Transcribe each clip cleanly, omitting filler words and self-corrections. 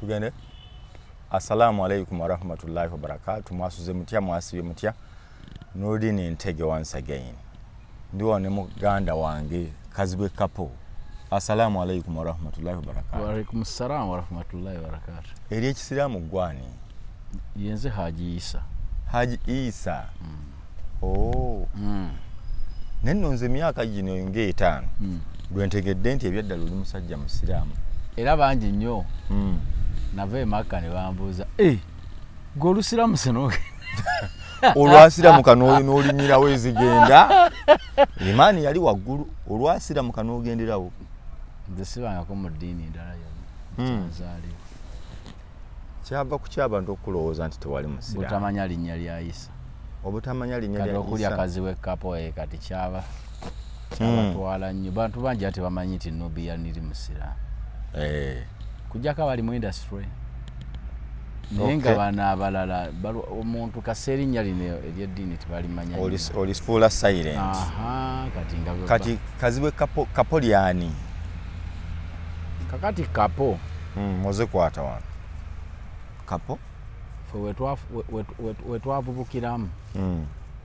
Tugende. Assalamu alaikum wa rahmatullahi wa barakatuh. Mwasuze mutya mwasibe mutya. Nodi ni Ntege once again. Ndiwo ne muganda wange Kazibwe Couple. Assalamu alaikum wa rahmatullahi wa barakatuh. Wa alaikum assalam wa rahmatullahi wa barakatuh. Eri ekisiramu gwani? Yenze Haji Isa. Haji Isa. Oh. Nenno nze myaka gino nge 5. Gwentegedde nti ebyadda luli musajja musiramu. Era bangi nnyo. Nave Makka ne bambuuza, g'olusiramu sino. Olwasiramuka n'olinyirawo ezigenda. Imani yali waggulu, olwasiramuka n'ogenderawo. Nze sibangako mu ddiini endala yonna. Nzaaliwo. Kyava ku ky'abantu okulowooza nti tewali musiramu. Butamanya linnya lya Isa. Obutamanya linnya lya Isa. Kati okulya Kazibwe Couple kati kyaba twala nnyo. Bantu bangi ate bamanyi nti Nobia niri musiramu. Kujjako abali mu industry. Naye nga bana abalala omuntu kaserinnya lino ery'eddiini tebalimanya. Olifuula silent. Kati Kazibwe Couple lyani? Kakati Couple. Moze kwata wano. Couple? We twavubukiramu.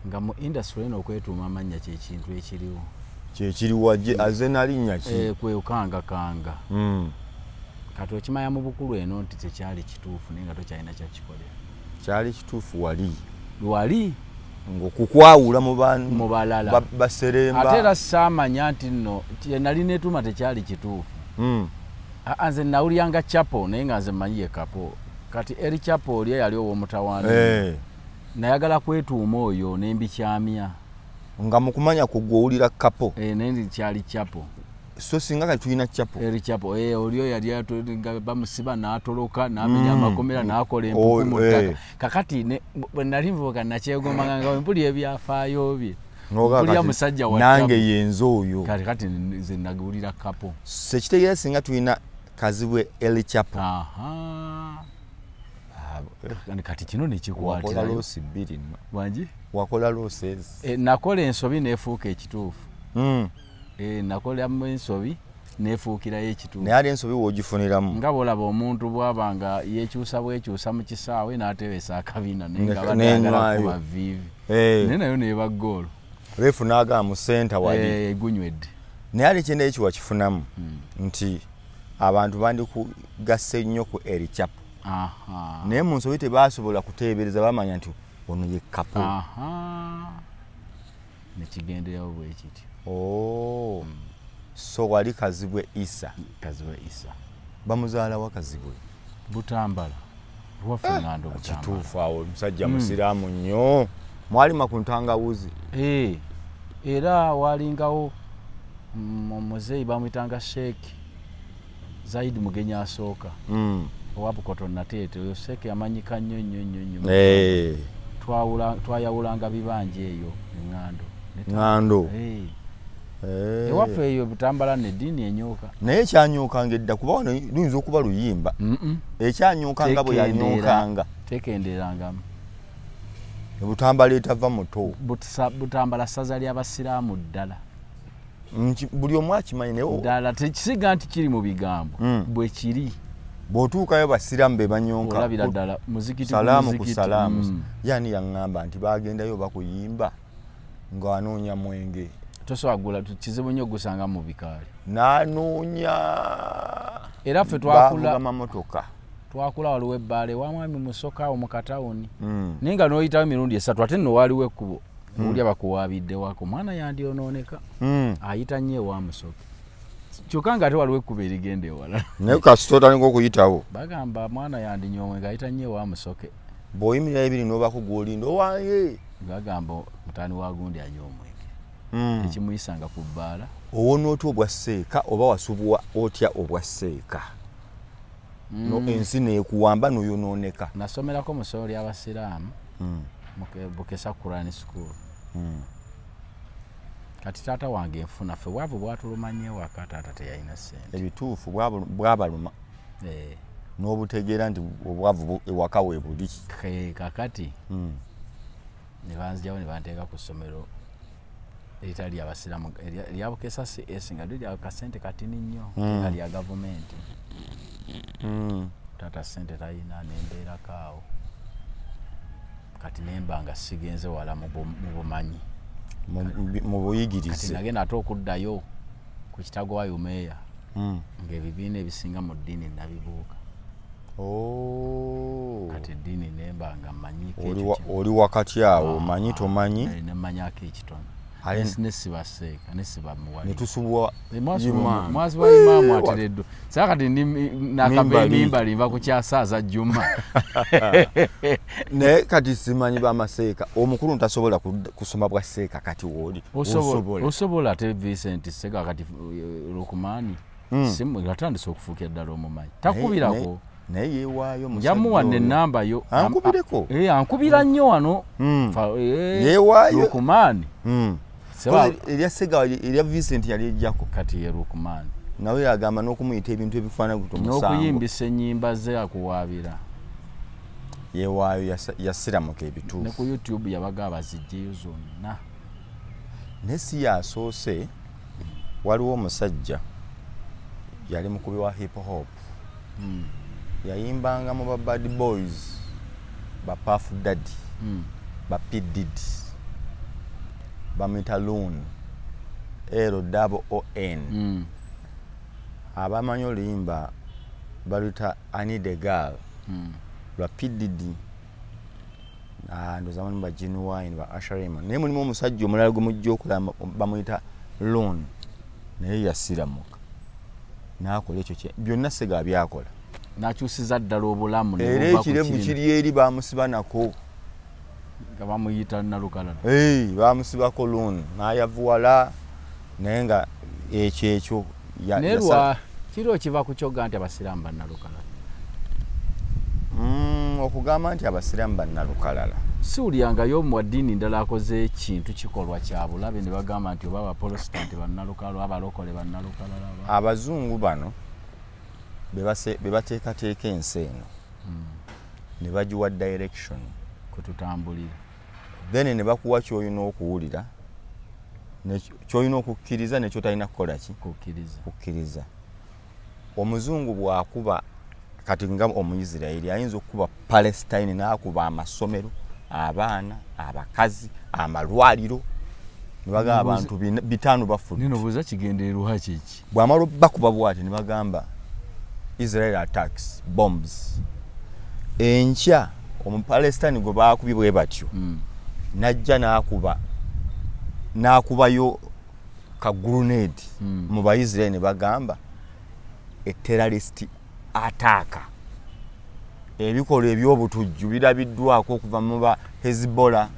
Nga mu industry eno okwetuuma amannya ky'ekintu ekiriwo. Kyekiriwo aze nalinnya ki? Kwekanga. Kati okimanya mu bukulu eno nti tekyali kituufu naye nga tokyalina kyakikolera. Kyali kituufu wali ng'okukwawula mu balala baseremba. Ate era saamanya nti nno nali neetuma tekyali kituufu. Nze nawulyanga Chapel naye nga nze mmanyi ye Couple. Kati eri Chapel oli yali ow'omutawaana. Nayagala kwetuuma oyo ne mbikyamya. Nga mu kumanya kugwe owulira Couple. Naye ndi kyali Chapel. So singa kati tulina Chapel. Eri Chapel olio yali nga bamusiba n'atoloka n'amenya amakomera n'akola empuku mu ttaka. Kakati bwe nali nvubuka nakyegomanga nga mpulira ebyafaayo bye. Mpulira musajja wa nange yenze oyo. Kati nze nagulira Couple. Sekitegeera singa tulina Kazibwe Eri Chapel. Kati kino nekikwatira. Wakola loosi 2 nno. Wangi? Wakola loosi. Nakola ensobi neefuuka ekituufu. Nakola mu ensobi neefuukirayo ekituufu. Naye ali ensobi w'ogifuniramu. Nga bw'olaba omuntu bw'aba nga bwekyusa mu kisaawe n'atebeesa akabiina naye nga batayagala kuba viivi. Naye nayo neeba ggoolo. Refu n'agamba mu senta wali. Egunywedde. Naye ali kyenda ekyo wakifunamu nti abantu bandikugasse nnyo ku Eri Chapel. Naye mu nsobi tebaasobola kuteebereza bamanya nti ono ye Couple. Nekigenderawo bwe kiti. So wali Kazibwe Isa. Kazibwe Isa. Bamuzaala wa Kazibwe? Butambala. Lwaffe Ngando Butambala. Kituufu awo musajja musiraamu nnyo. Mwalima ku ntangawuzi. Era walingawo muzeeyi bamuyitanga Sheikh Zaid Mugenya asooka. Owabukoto Nateete oyo Sheikh yamanyika nnyo. Twayawulanga bibanja eyo Ngando. Ewaffe eyo Butambala n'eddiini enyooka. Naye kyanyokanga edda kuba wano luyinza okuba luyimba. Ekyanyokanga bwe yanyokanga. Tekenderangamu. Butambala etava muto. Butambala ssaza ly'abasiraamu ddala. Buli omu akimanyi naye ddala tekisiga nti kiri mu bigambo. Bwe kiri. Bw'otuukayo basiraamu be banyonka. Olabira ddala muzikiti salaamu ku salaamu. Yani yaŋŋamba nti bagendayo bakuyimba ng'anoonya mwenge. Tosobola kizibu nnyo gusanga mu bikaali. N'anoonya. Era ffe twakula mamotoka. Twakula waliwo ebbaala ewamwami Musoka awo mu katawuni. Naye nga n'oyitawo emirundi 3 ate nno waaliwo ekkubo. Oli abakuwaabidde wako mwana yandyonooneka. Ayita nnyo ewa Musoka. Kyokka nga ate waliwo ekkubo erigenda ewala. Naye kasita otandika okuyitawo. Bagamba mwana yandinyoomwe ng'ayita nnyo ewa Musoke. Bw'oyimirira ebiri n'obaako gw'olinda owange. Bagamba mutaani wa gundi anyoomwe. Ekimuyisanga ku bbaala. Owona otya obwa Seeka oba wasubwa otya obwa Seeka? Ensi neekuwamba n'oyonooneka. Nasomerako mu ssomero ly'abasiraamu mu Bukesa Quran School. Kati taata wange nfuna ffe bwavu bwatulumanye ewaka taata teyalina ssente. Ebituufu bwabaluma. N'obutegeera nti obwavu ewaka we buli. Kakati ne banzijawo ne banteeka ku ssomero eritali ly'abasiraamu eryabukesa CS nga liri akasente katini nnyo nga lya gavumenti. tata sente tayina nembeera kaawo kati nemba nga sigenze wala mu bumanyi mu buyigirize kati nagenda ate okuddayo ku kitago wa Umeya ng'ebibiina ebisinga mu ddiini nabibuuka kati eddiini nemba nga manyiko oli wakati awo manyi tomanyi nemanyako ekitono nesibaseeka nesibamuwali netusubwa mwazi wa imaamu atereddo saakati nakabemimba limba ku kyasaaza jjuma naye kati simanyi bamaseeka omukulu ntasobola kusoma bwa seeka kati wooli osobola ate Vincent Sega kati Lukumani simu yatandise okufuukira ddala omumanyi takubirako naye yeewaayo njamuwa n'ennamba yo ankubireko ankubira nnyo wano yeewaayo Lukumani erya Sega erya Vincent yali ejjako kati ye Lukumani nawe yagamba n'okumuyita ebintu ebifaanana guto musango n'okuyimbisa ennyimba ze akuwaabira yeewaayo yasiramuka ebituufu ne ku YouTube yabaga abazijjeyo zonna ne si yasoose waliwo omusajja yali mukubi wa hip hop yayimbanga mu ba Bad Boys ba Puff Daddy ba P Diddy bamwita Loon LOON abamanyi oluyimba baluyita I Need a Girl lwa P Diddy ndoza mulimu ba Genuine ba Usher Raymond naye mulimu omusajja omulala gwe mujja okulaba bamuyita Loon naye yasiramuka n'akola ekyo byonna Sega byakola n'akyusiza ddala obulamu era ekirevu kiri eri bamusiba nako nga bamuyita Nalukalala bamusibako Loon n'ayavuwala naye nga ekyo nerwa kiro kiva ku kyoga nti abasiraamu bannalukalala okugamba nti abasiraamu bannalukalala siwulyangayo mu ddiini ndala akoze ekintu kikolwa kya bulabe ne bagamba nti oba abaprotestant bannalukalala abalokole bannalukalala abazungu bano be bateekateeka ensi eno ne bagiwa direction kututambulira then ne bakuwa ky'olina okuwulira ky'olina okukkiriza nekyo talina kukola ki kukkiriza omuzungu bw'akuba kati nga omuyisirayiri ayinza okukuba Palestine n'akuba amasomero abaana abakazi amalwaliro ne bagamba abantu 5 bafudde nino buza kigendererwa kiki bw'amala bakuba bw'ati ne bagamba Israel attacks bombs enkya omupalestine gwe baakubye bwe batyo najja n'akubayo ka grenade mu Baisiraeli ne bagamba a terrorist attack ebikola eby'obutujju birabiddwako okuva mu ba Hezbollah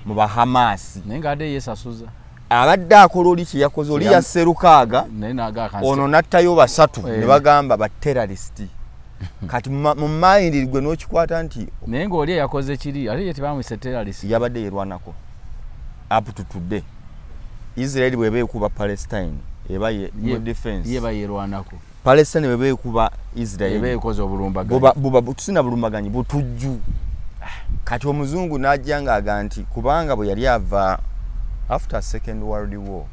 mu ba Hamas naye nga ade yesasuza abadde akola oli kye yakoze oli yasse Lukaaga ono nattayo 3 ne bagamba ba terrorist kati mu mind gwe n'okikwata nti naye nga oli yakoze kiri ate tebamwise terrorist yabadde yerwanako up to today Israel bwebe ekuba Palestine eba ye defense yeba yerwanako Palestine bwebe ekuba Israel ebe ekoze obulumbaganyi buba tusina bulumbaganyi butujju kati omuzungu najjanga aganti kubanga bwe yali ava after Second World War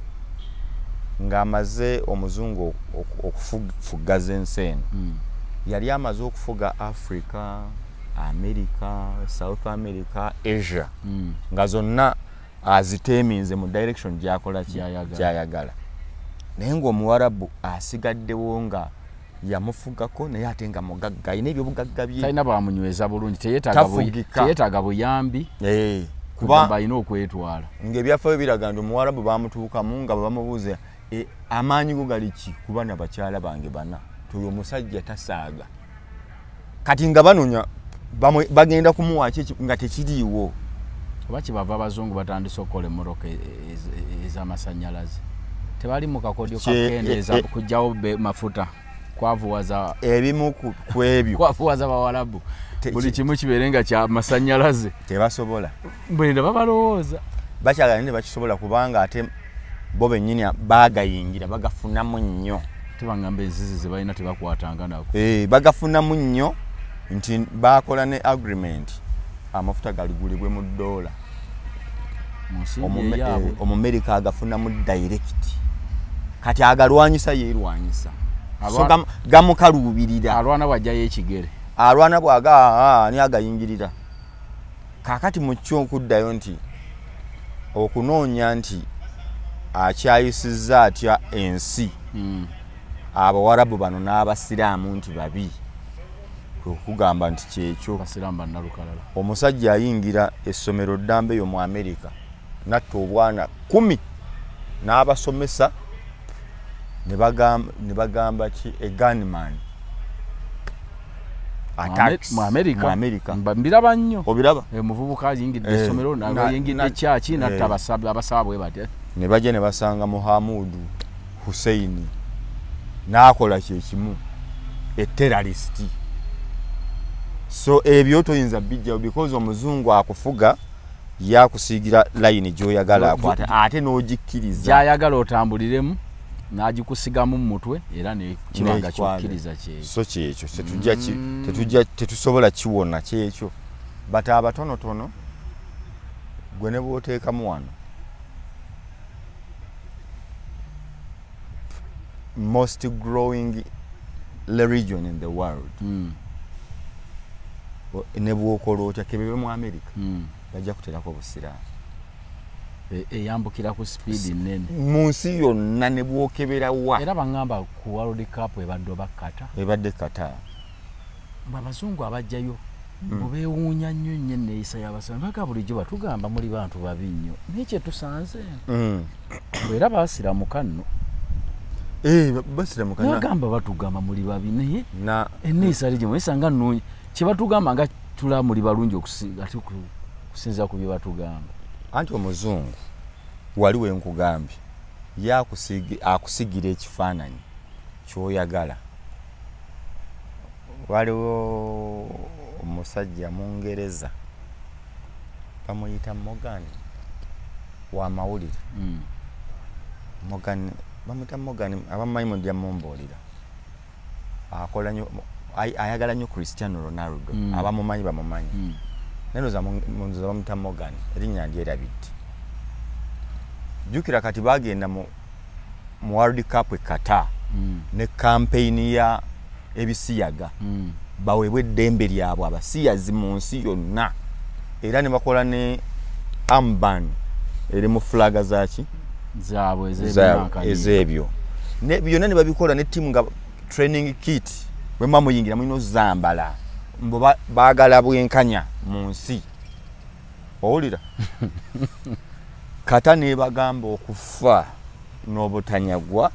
ng'amaze omuzungu okufugaza ensi eno yali amaze okufuga Africa, America, South America, Asia nga zonna aziteminze mu direction gyakola kyayagala naye ng'omuwarabu asigaddewo nga yamufugako naye ate nga mugagga ayina ebyobugagga bye talina bamunyweza bulungi teyetaaga buyambi kuba balina okwetwala ng'ebyafaayo biraga nti omuwarabu bamutuukamu nga bamubuuza amaanyi go gali ki kuba na bakyala bange bana toyo omusajja tasaaga kati nga banonya bagenda kumuwa nga tekiriiwo oba kibava abazungu batandise okukola emmoroka ez'amasannyalaze tebali mu kakodyo kakendeeza kujjawo mafuta kwavuwaza ebimu ku ebyo kwavuwaza bawalabu buli kimu kibeere nga kya masannyalaze tebasobola bwenda babalowooza bakyagala nti bakisobola kubanga ate bo bennyini baagayingira bagafunamu nnyo tebangamba enzizi ze balina tebakwatanga nako bagafunamu nnyo nti bakola ne agreement amafuta galigulibwe mu $1 Omumerika agafunamu direct kati agalwanyisa yerwanyisa so gamukaluubirira alwana wajjayo ekigere alwana bwaga ani agayingirira kakati mu kyo okuddayo nti okunoonya nti akyayisizza atya ensi abawarabu bano n'abasiraamu nti babi okugamba nti kyekyo omusajja ayingira essomero ddambe yo mu Amerika natta obwana 10 n'abasomesa ne bagamba ki a gunman attacks mu Amerika mbiraba nnyo obiraba muvubuka ayingidde essomero n'ayingidde kyaki natta abasaba bwe batya ne bajja ne basanga Muhammadu Hussein n'akola kyekimu a terrorist. So ebyo toyinza bijja because omuzungu akufuga yakusigira line gy'oyagala akwata ate n'ogikkiriza gy'ayagala otambuliremu n'agikusigamu mu mutwe era ne kibanga ky'okkiriza kyekyo. So kyekyo tetusobola kiwona kyekyo bata abatonotono gwe ne bw'oteekamu wano most growing religion in the world ne bw'okola otya kebebe mu Amerika bajja kuterako obusiraamu eyambukira ku speed nnene mu nsi yonna ne bw'okebera wa era baŋŋamba ku World Cup ebadde Qatar abazungu abajjayo bwe beewuunya nnyo nnyo enneeyisa y'abasiraamu baga bulijjo batugamba muli bantu babi nnyo naye kye tusanze era baasiramuka nno basiramuka nagamba batugamba muli babi naye enneeyisa ligimu esanga nnungi kye batugamba nga tula muli balungi okusinza ku bye batugamba anti omuzungu wali we nkugambye akusigira ekifaananyi ky'oyagala. Waliwo omusajja Mungereza bamuyita Morgan wa mawulire Morgan bamuyita Morgan abamanyi ndya mumbuulira akola nnyo ayagala nnyo Cristiano Ronaldo abamumanyi bamumanyi nenoza munzuza bamuyita Morgan erinnya ndyerabidde jukira kati bagenda mu World Cup Qatar ne campaign ya ebisiyaga baweebwe eddembe lyabwe abasiyazi mu nsi yonna era ne bakola ne armband eri mu flaga zaki zaabwe ezebyo byonna ne babikola ne timu nga training kit bwe mamuyingira mulina ozambala mbo baagala bwenkanya mu nsi owulira kata ne bagamba okufa n'obutanyagwa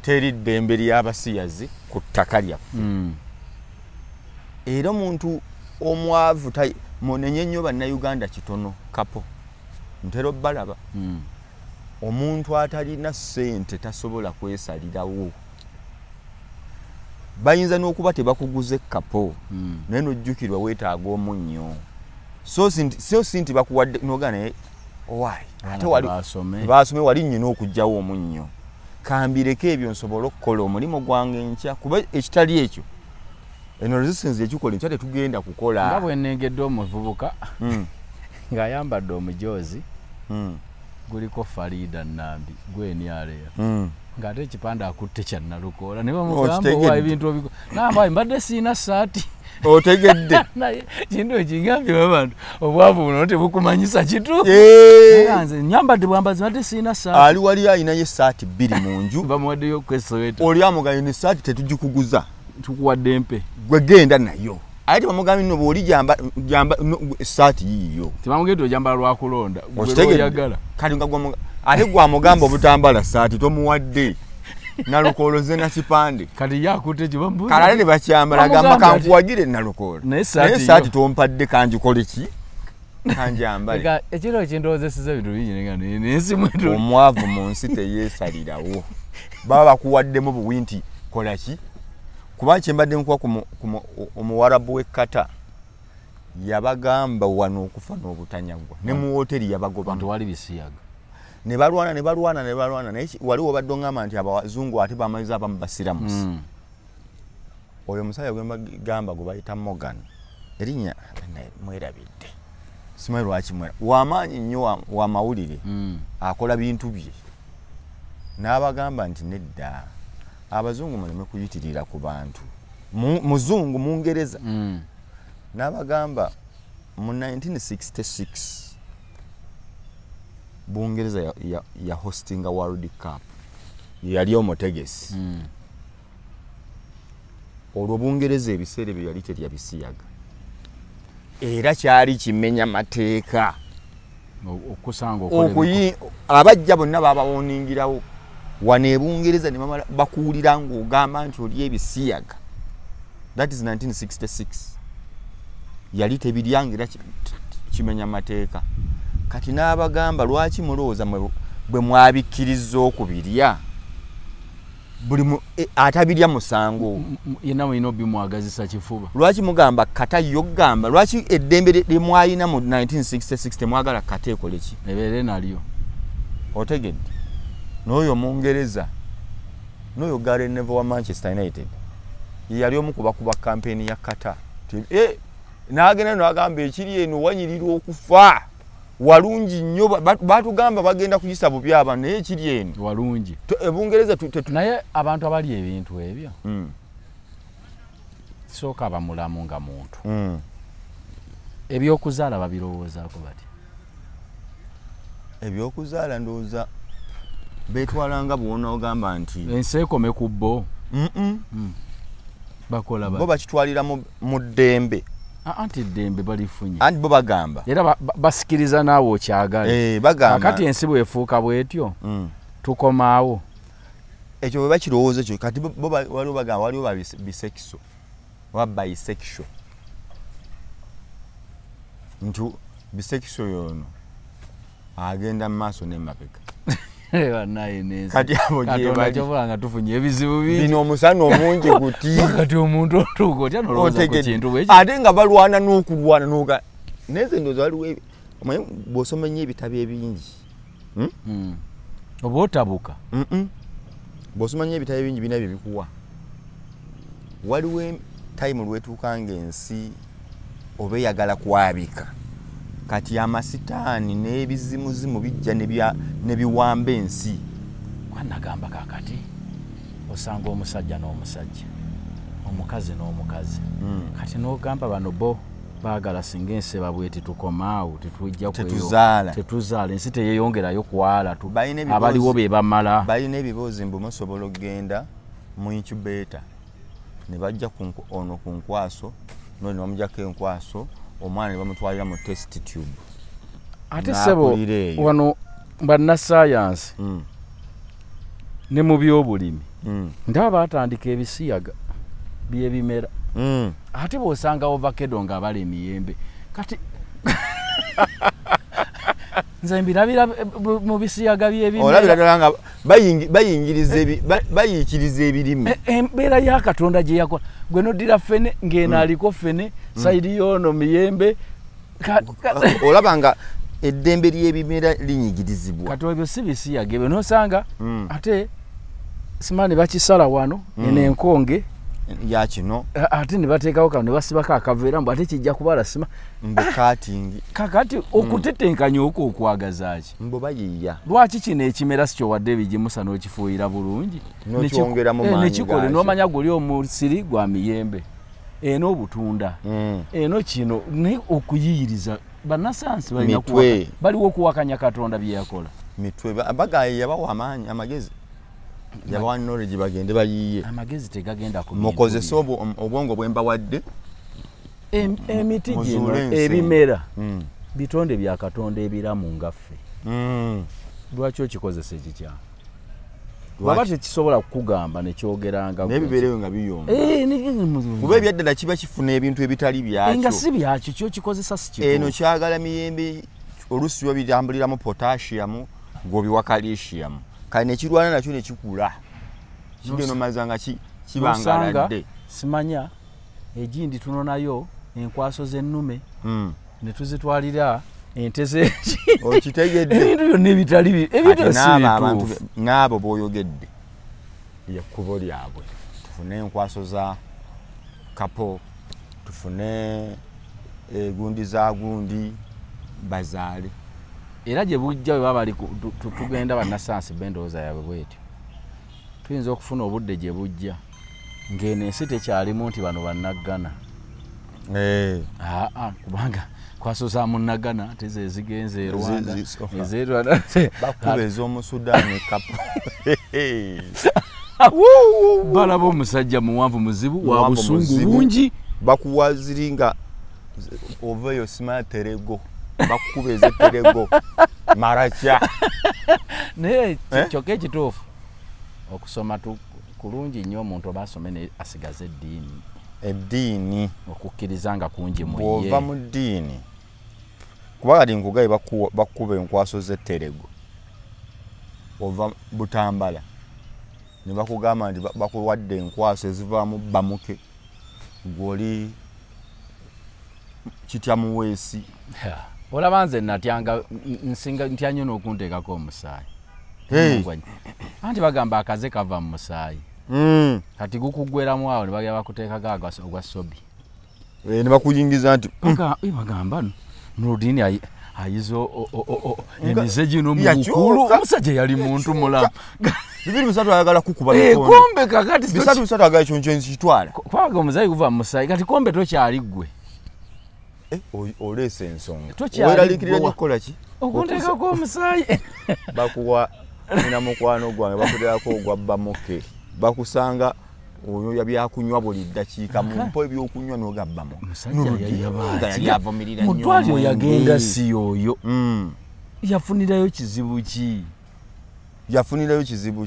teri ddembe ly'abasiyazi ku ttaka lyaffe era omuntu omwavu munenye nnyo bannayuganda kitono kapo ntero balaba omuntu atalina ssente tasobola kwesalirawo bayinza n'okuba tebakuguze kapo naye nojjukirwa weetaaga omunnyo so si nti bakuwadde nogana owaayi ate baasome wali nnyina okugjawo omunnyo kambireko ebyo nsobole okukola omulimu gwange nkya kuba ekitali ekyo eno resistance ekikola nkya tetugenda kukola nga bwenengedde omuvubuka ng'ayambadde omujoozi guliko Farida Nambi gweni aleya ng'ate ekipande akutte kya Nalukoola ne bamugamba owa ebintu namba mbadde siina saati otegedde kintu ekingambye abantu obwavu buno tebukumanyisa kitu nze nyambadde bwambazi mbadde siina saati ali wali ayinayo saati 2 mu nju bamuwaddeyo kwesoweta oli amugayo ne saati tetugikuguza tukuwadde mpe gwe genda nayo ate bamugambye no bwoli jamba saati yiyo tebamugenda ojambala lwakulonda gwe oyagala kati nga ate gwamugamba obutambala saati tomuwadde Nalukoola na kipande kati yakutte kibambu kalale ne bakyambala gamba kankuwagire Nalukoola naye saati tompadde kanjikole ki kanjambale ekiro kyendowozesiza bintu bingi nensimu omwavu mu nsi teyeesalirawo baba bakuwaddemu buwinti kola ki kuba kyembadde nkuwa omuwarabu w'ekkata yabagamba wano okufa n'obutanyagwa ne mu hoteri yabagoba bantu wali bisiyaga ne balwana naye waliwo badde ngamba nti abazungu ate bamaliza abamu basiramusi oyo musajja gwe bagamba gwe bayita Morgan erinnya mwerabidde simanyi lwaki wamaanyi nnyo wa mawulire akola bintu bye n'abagamba nti nedda abazungu muleme kuyitirira ku bantu muzungu Mungereza n'abagamba mu 1966 Bungereza ya hosting a World Cup yali omutegesi olwo Bungereza ebiseera bye yali terya bisiyaga era kyali kimenya mateeka okusanga abajja bonna babawoningirawo wane e Bungereza ne bakuulira ng'ogamba nti oli ebisiyaga. That is 1966 yali tebiryangira kimenya mateeka. Kati n'abagamba lwaki mulowooza bwe mwabikkiriza okubirya buli atabirya musango yenna mulina obimwagazisa kifuba. Lwaki mugamba kata yo gamba lwaki eddembe lyemwalina mu 1966 temwagala kata ekole ki ebeere nalyo otegedde n'oyo Mungereza n'oyo Gary Neville wa Manchester United yali omu kubakuba kampeni ya kata n'agenda n'agamba ekiri eno wanyirirwa okufa walungi nnyo batugamba bagenda kuyisa bubi abantu naye ekiri eno walungi Bungereza naye abantu abali ebintu ebyo sooka abamulamu nga muntu ebyokuzaala babirowoozaako bati ebyokuzaala ndowooza beetwalanga bwona ogamba nti ensi ekome ku bo bakola bo bakitwalira mu ddembe anti eddembe balifunye anti bo bagamba era basikiriza naawe okyagala bagamba kati ensi bwefuuka bwetyo tukomaawo ekyo bwe bakirowooza ekyo kati bo waliwo bagamba waliwo bisekso oba bisexual nti bisekso yono agenda mu maaso n'emabega kati abo nga tufunye ebizibu bingi bino omusana omungi guti kati omuntu otuuka otya nolowooza ku kintu bwekyo ate nga balwana n'okulwana n'oga neze ndowooza waliwo omanyi bw'osoma nnyo ebitabo ebingi oba otabuka bw'osoma nnyo ebitabo ebingi bina bye bikuwa waliwo time lwetuuka ng'ensi oba eyagala kwabika kati amasitaani n'ebizimuzimu bijja ne biwamba ensi wanagamba kakati osanga omusajja n'omusajja omukazi n'omukazi kati n'ogamba bano bo baagala singa ensi babweti tukomaawo tetuzaala ensi teyeyongerayo kwala abaliwo be bamala balina ebiboozi mbu musobola okgenda mu incubator ne bajja ono ku nkwaso noli bamujjako enkwaso omwana ne bamutwalira mu test tube ate sebo wano bannasayansi ne mu byobulimi ndaba batandika ebisiyaga byebimera ate bw'osanga ovacado nga abala emiyembe kati nze mbirabira mu bisiyaga byebimera olabira ddala nga bayiikiriza ebirime embeera ya Katonda gye yakola gwe noddira fene ng'eno aliko fene sayidi y'ono miyembe olaba nga eddembe ly'ebimera linyigirizibwa kati ebyo si bisiyaga ebyo n'osanga ate simaani bakisala wano eno enkonge ya kino ate ne bateekawo kano ne basibako akaveera mbu ate kijja kubala sima mbukatingi kakati okutetenkanya okwo okwagaza ki mbu bayiiya lwaki kino ekimera si kyowadde ebigimusa n'okifuuyira bulungi n'okyongeramu maanyi nekikole n'omanya guli omusiri gwa miyembe eno obutunda eno kino naye okuyiyiriza bannasayansi baliwo okuwakanya Katonda bye yakola mitwe bagaye yabawa amaanyi amagezi yabawa knowledge bagende bayiiye amagezi tegagenda ku mukozese obwongo bwe mbawadde emiti gino ebimera bitonde bya Katonda ebiramu ngaffe lwaki okikozesa ekikyamu lwaba tekisobola kukugamba nekyogeranga n'ebibeereyo nga biyomba kuba ebyaddala kiba kifuna ebintu ebitali byakyo nga si byakyo kyokikozesa si kituufu eno kyagala miyembe oluusi yo bitambuliramu potassium gwobiwa calcium kale nekirwana nakyo nekikula kigeno mazanga kibangaladde simanya egindi tunonayo enkwaso z'ennume ne tuzitwalira ente z'eki okitegedde ebintu byonna ebitali ebitali n'abo b'oyogedde yekkubo lyabwe tufune enkwaso za kapo tufune gundi za gundi bazaale era gye bujja bwe baba tugenda bannasayansi b'endowooza yaabwe bwetyo tuyinza okufuna obudde gye bujja ngene ensi tekyalimu nti bano bannagana kubanga kwasoza munnagana teze zigenze Rwanda ezerwanda bakuba ez'omusudaani kapu balaba omusajja muwanvu muzibu wa busungu bungi bakuwaziringa ovayo sima terego bakuba ezeterego maracha naye kyokka ekituufu okusoma kulungi nnyo omuntu oba asome ne asigaze eddiini okukkiriza nga kungi mu ye bw'ova mu ddiini kuba kati nkugaye bakuba enkwaso z'etterego ova Butambala ne bakugamba nti bakuwadde enkwaso ezivaamu bamuke gw'oli kitya muweesi olaba nze natyanga nsinga ntya nnyo n'okunteekako omusaayi anti bagamba akaze kava mu musaayi kati gukuggweramu awo ne bagenda bakuteekako ogwa sobi ne bakuyingiza nti bagamba Nurdin ayizo emize gino mukulu omusajja yali muntu mulamu 2 ayagala kukuba kombe kakati 3 ayagala kyonjo nkitwala kwaga omuzayi guva mu musaayi kati kombe tokyali ggwe olese ensonga weeralikirira nyokola ki okunteekako omusaayi bakuwa nina mukwano gwange bakuteekako ogwa bamoke bakusanga oyo yabyakunywa buli ddakiika mu mpo ebyokunywa n'ogabbamu yavumirira nnyo mutwaliro yagenda si oyo yafunirayo kizibu ki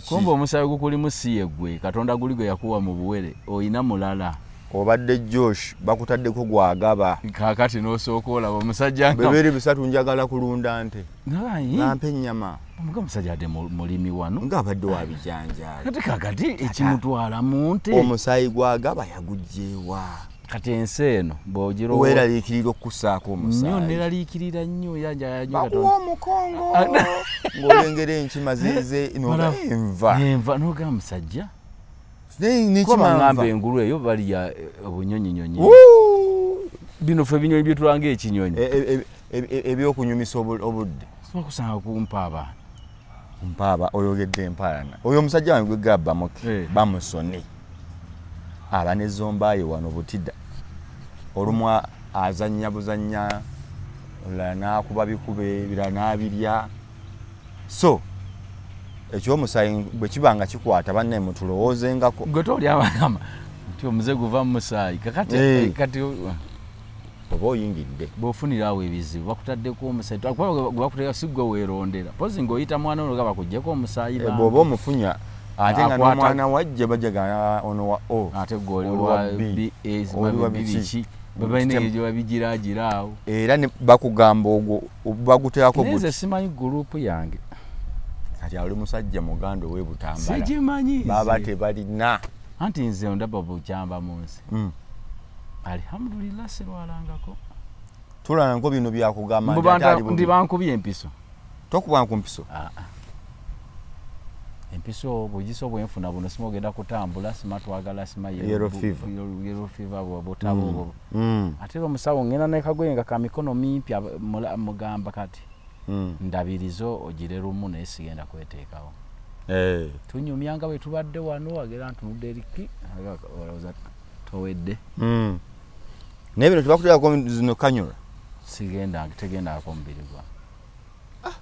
kombe omusaayi gukulimu si yeggwe katonda guli gwe yakuwa mu buwere oyina mulala obadde Josh bakutaddeko gwagaba kakati n'osooka olaba omusajja bebere bisatu njagala kulunda nte nampe ennyama omusajja ate mulimi wano ng'abadde wabijanjala kati kakati ekimutwala mu nte omusaayi gwagaba yagugjeewa kati ensi eno bw'ogira weeraliikirira okusaako omusaayi nnyo neraliikirira nnyo bakuwa omukongo ng'olengera enkima zize enva n'ogamba musajja nekima ngamba engulu eyo balya obunyonyinyonyi bino ffe ebinyonyi byetulanga ekinyonyi ebyokunyumisa obudde bakusanga kumpa abaana mpaaba oyogedde empalana oyo omusajja wange gwe gabbamuke bamusone aba ne zombaayo wano butida olumu azannya buzannya olala n'akuba bikube ebirala n'abirya so ekyomusaayi bwe kiba nga kikwata banne mutulowoozengako gwe toli abagamba nti omuze guva mu musaayi kakati kati oba oyingidde bw'ofunira awo ebizibu bakutaddeko omusaayi bakuteeka si gwe weerondera pozi ng'oyita mwana ono nga bakuggyeko omusaayi bw'oba omufunya ate nga n'omwana wajja bajjagana ono wa o ate gwe oli wa biki babalina ebyo babigiraagira awo era ne bakugamba ogwo baguteekako neze simanyi gurupu yange kati ali musajja muganda ow'e Butambala sigimanyi baba tebalina anti nze ndaba bukyamba mu nsi alhamdulillah sirwalangako tulanako bino byakugamba ndi bankubye empiso tokuba ku mpiso empiso bw'ogiso bwenfuna buno simogenda kutambula sima twagala sima yellow fever bw'otabo ate omusawo ngenda nekagoye nga ka mikono mimpya mugamba kati ndabirizo ogire lumu naye sigenda kweteekawo tunyumyanga bwe tubadde wano wagera ntunudde eriki olowooza towedde naye bino tebakuteekako zino kanyula tegendako mubiri gwa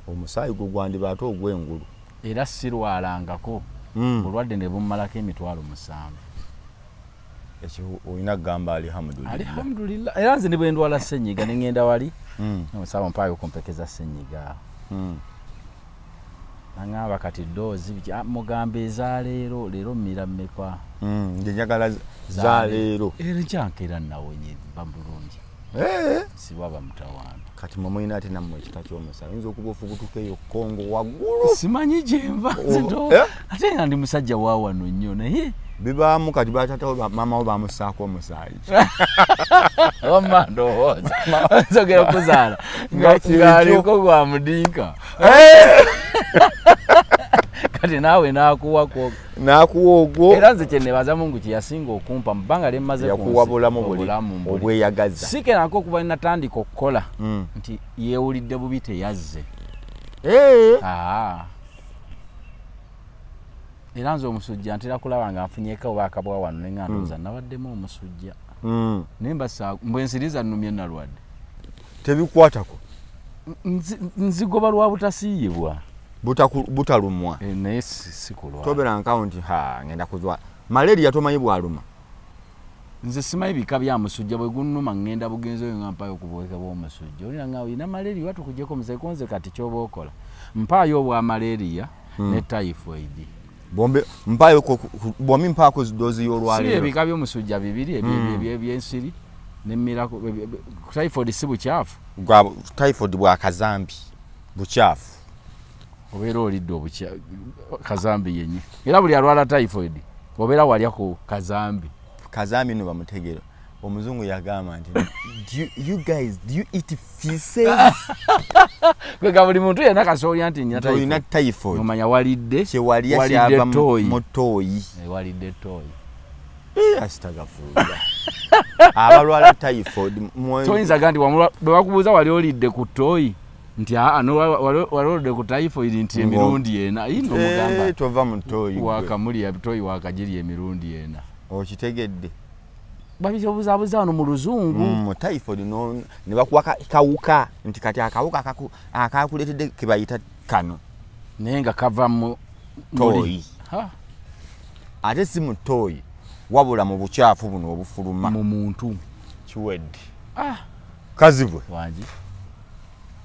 omusaayi gwo gwandiba ate ogw'engulu era sirwalangako bulwadde ne bummalako emitwalo 7 ekyo olina kugamba alhamdulillah era nze ne bwe ndwala ssenyiga ne ngenda wali omusawo mpaayo kumpekeza ssenyiga naŋŋamba kati doozi mugamba ezaleero leero mmira mmeka njenjagala zaleero era nkyankeera nawonye bamulungi siba bamutawaana kati mumulina ate nammwe ekita ky'omusaayi oyinza okuba ofugutuka eyo Kongo waggulu simanyi gyenva ate nga ndi musajja wa wano nnyo naye bibaamu kati batatawo mamawo bamusaako omusaayi oma ndowooza nsogera okuzaala ng'aliko gwa mudinka kati naawe n'akuwa ogwo era nze kyenebaza Mungu kyeyasinga okumpa mu bbanga lye mmaze yakuwa bulamu obweyagaza sikenako okuba natandika okukola nti yeewulidde bubi teyazze era nze omusujja ntera kulaba nga nfunyeko oba akabwa wano ne nga ndowooza nabaddemu omusujja naye mbwe nsiriza nnumye nalwadde tebikwatako nzigoba lwa butasiiyibwa butalumwa naye sikulwa tobera nkawunti ngenda kuzwa malaria tomanyi bwaluma nze simanyi bika bya musujja bwe gunnuma ngenda bugenzi oyo nga mpaayo okubuweka bw'omusujja olina nga olina malaria watukuggyeko muzekonze kati kyoba okola mpaayo obwa malaria ne typhoid bwombi mpaako dozi y'olwaleero si ebika by'omusujja bibiri ebyensiri nemmirako typhoid si bukyafu typhoid bwakazambi bukyafu obeera olidde kazambi yenye era buli alwala typhoid obeera walya ku kazambi no bamutegera omuzungu yagamba nti you guys do you eat feces kwega buli muntu yenna kasoolya nti nyina typhoid omanya walidde kyewalya kyava mu tooyi walidde tooyi asitagafuuza abalwala typhoid toyinza gandi bwe bakubuuza wali olidde ku tooyi nti wali olidde ku typhoid nti emirundi ena ino mugamba tova mu tooyi wakamulya tooyi wakagirya emirundi ena okitegedde babizabuzaabuza wano mu luzungu typhoid ne bakuwa kawuka nti kati akawuka akakuleetedde kebayita kano naye nga kava mu tooyi ate si mu tooyi wabula mu bukyafu buno obufuluma mu muntu kiwedde kazibwe wangi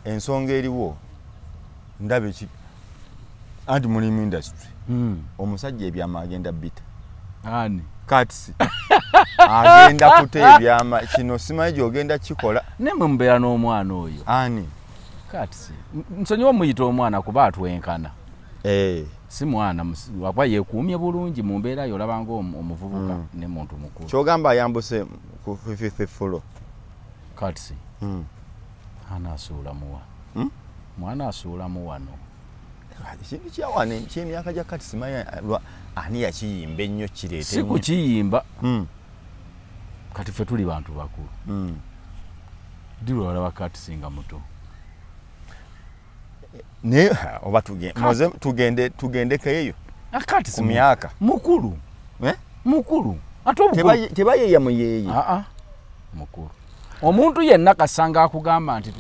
ensonga eriwo ndabe ki anti mulimu industry omusajja ebyama agenda bita ani katsi agenda kuta ebyama kino simanyi gyogenda kikola ne mumbeera n'omwana oyo ani katsi nsonyiwa muyita omwana kuba atwenkana si mwana waba yekuumye bulungi mu mbeera yo olabanga omuvubuka ne muntu mukulu kyogamba ayambuse ku fifth floor katsi anaasuulamuwa mwana asuulamu wano ekintu kyawana kyemyaka gya kati simanyi ani yakiyimba ennyo kireete si kukiyimba kati ffe tuli bantu bakulu ddi lwalaba kati singa muto naye oba tugendekeeyo akati ku myaka mukulu mukulu ate obukulu tebayeeya muyeeyi mukulu omuntu yenna kasanga akugamba nti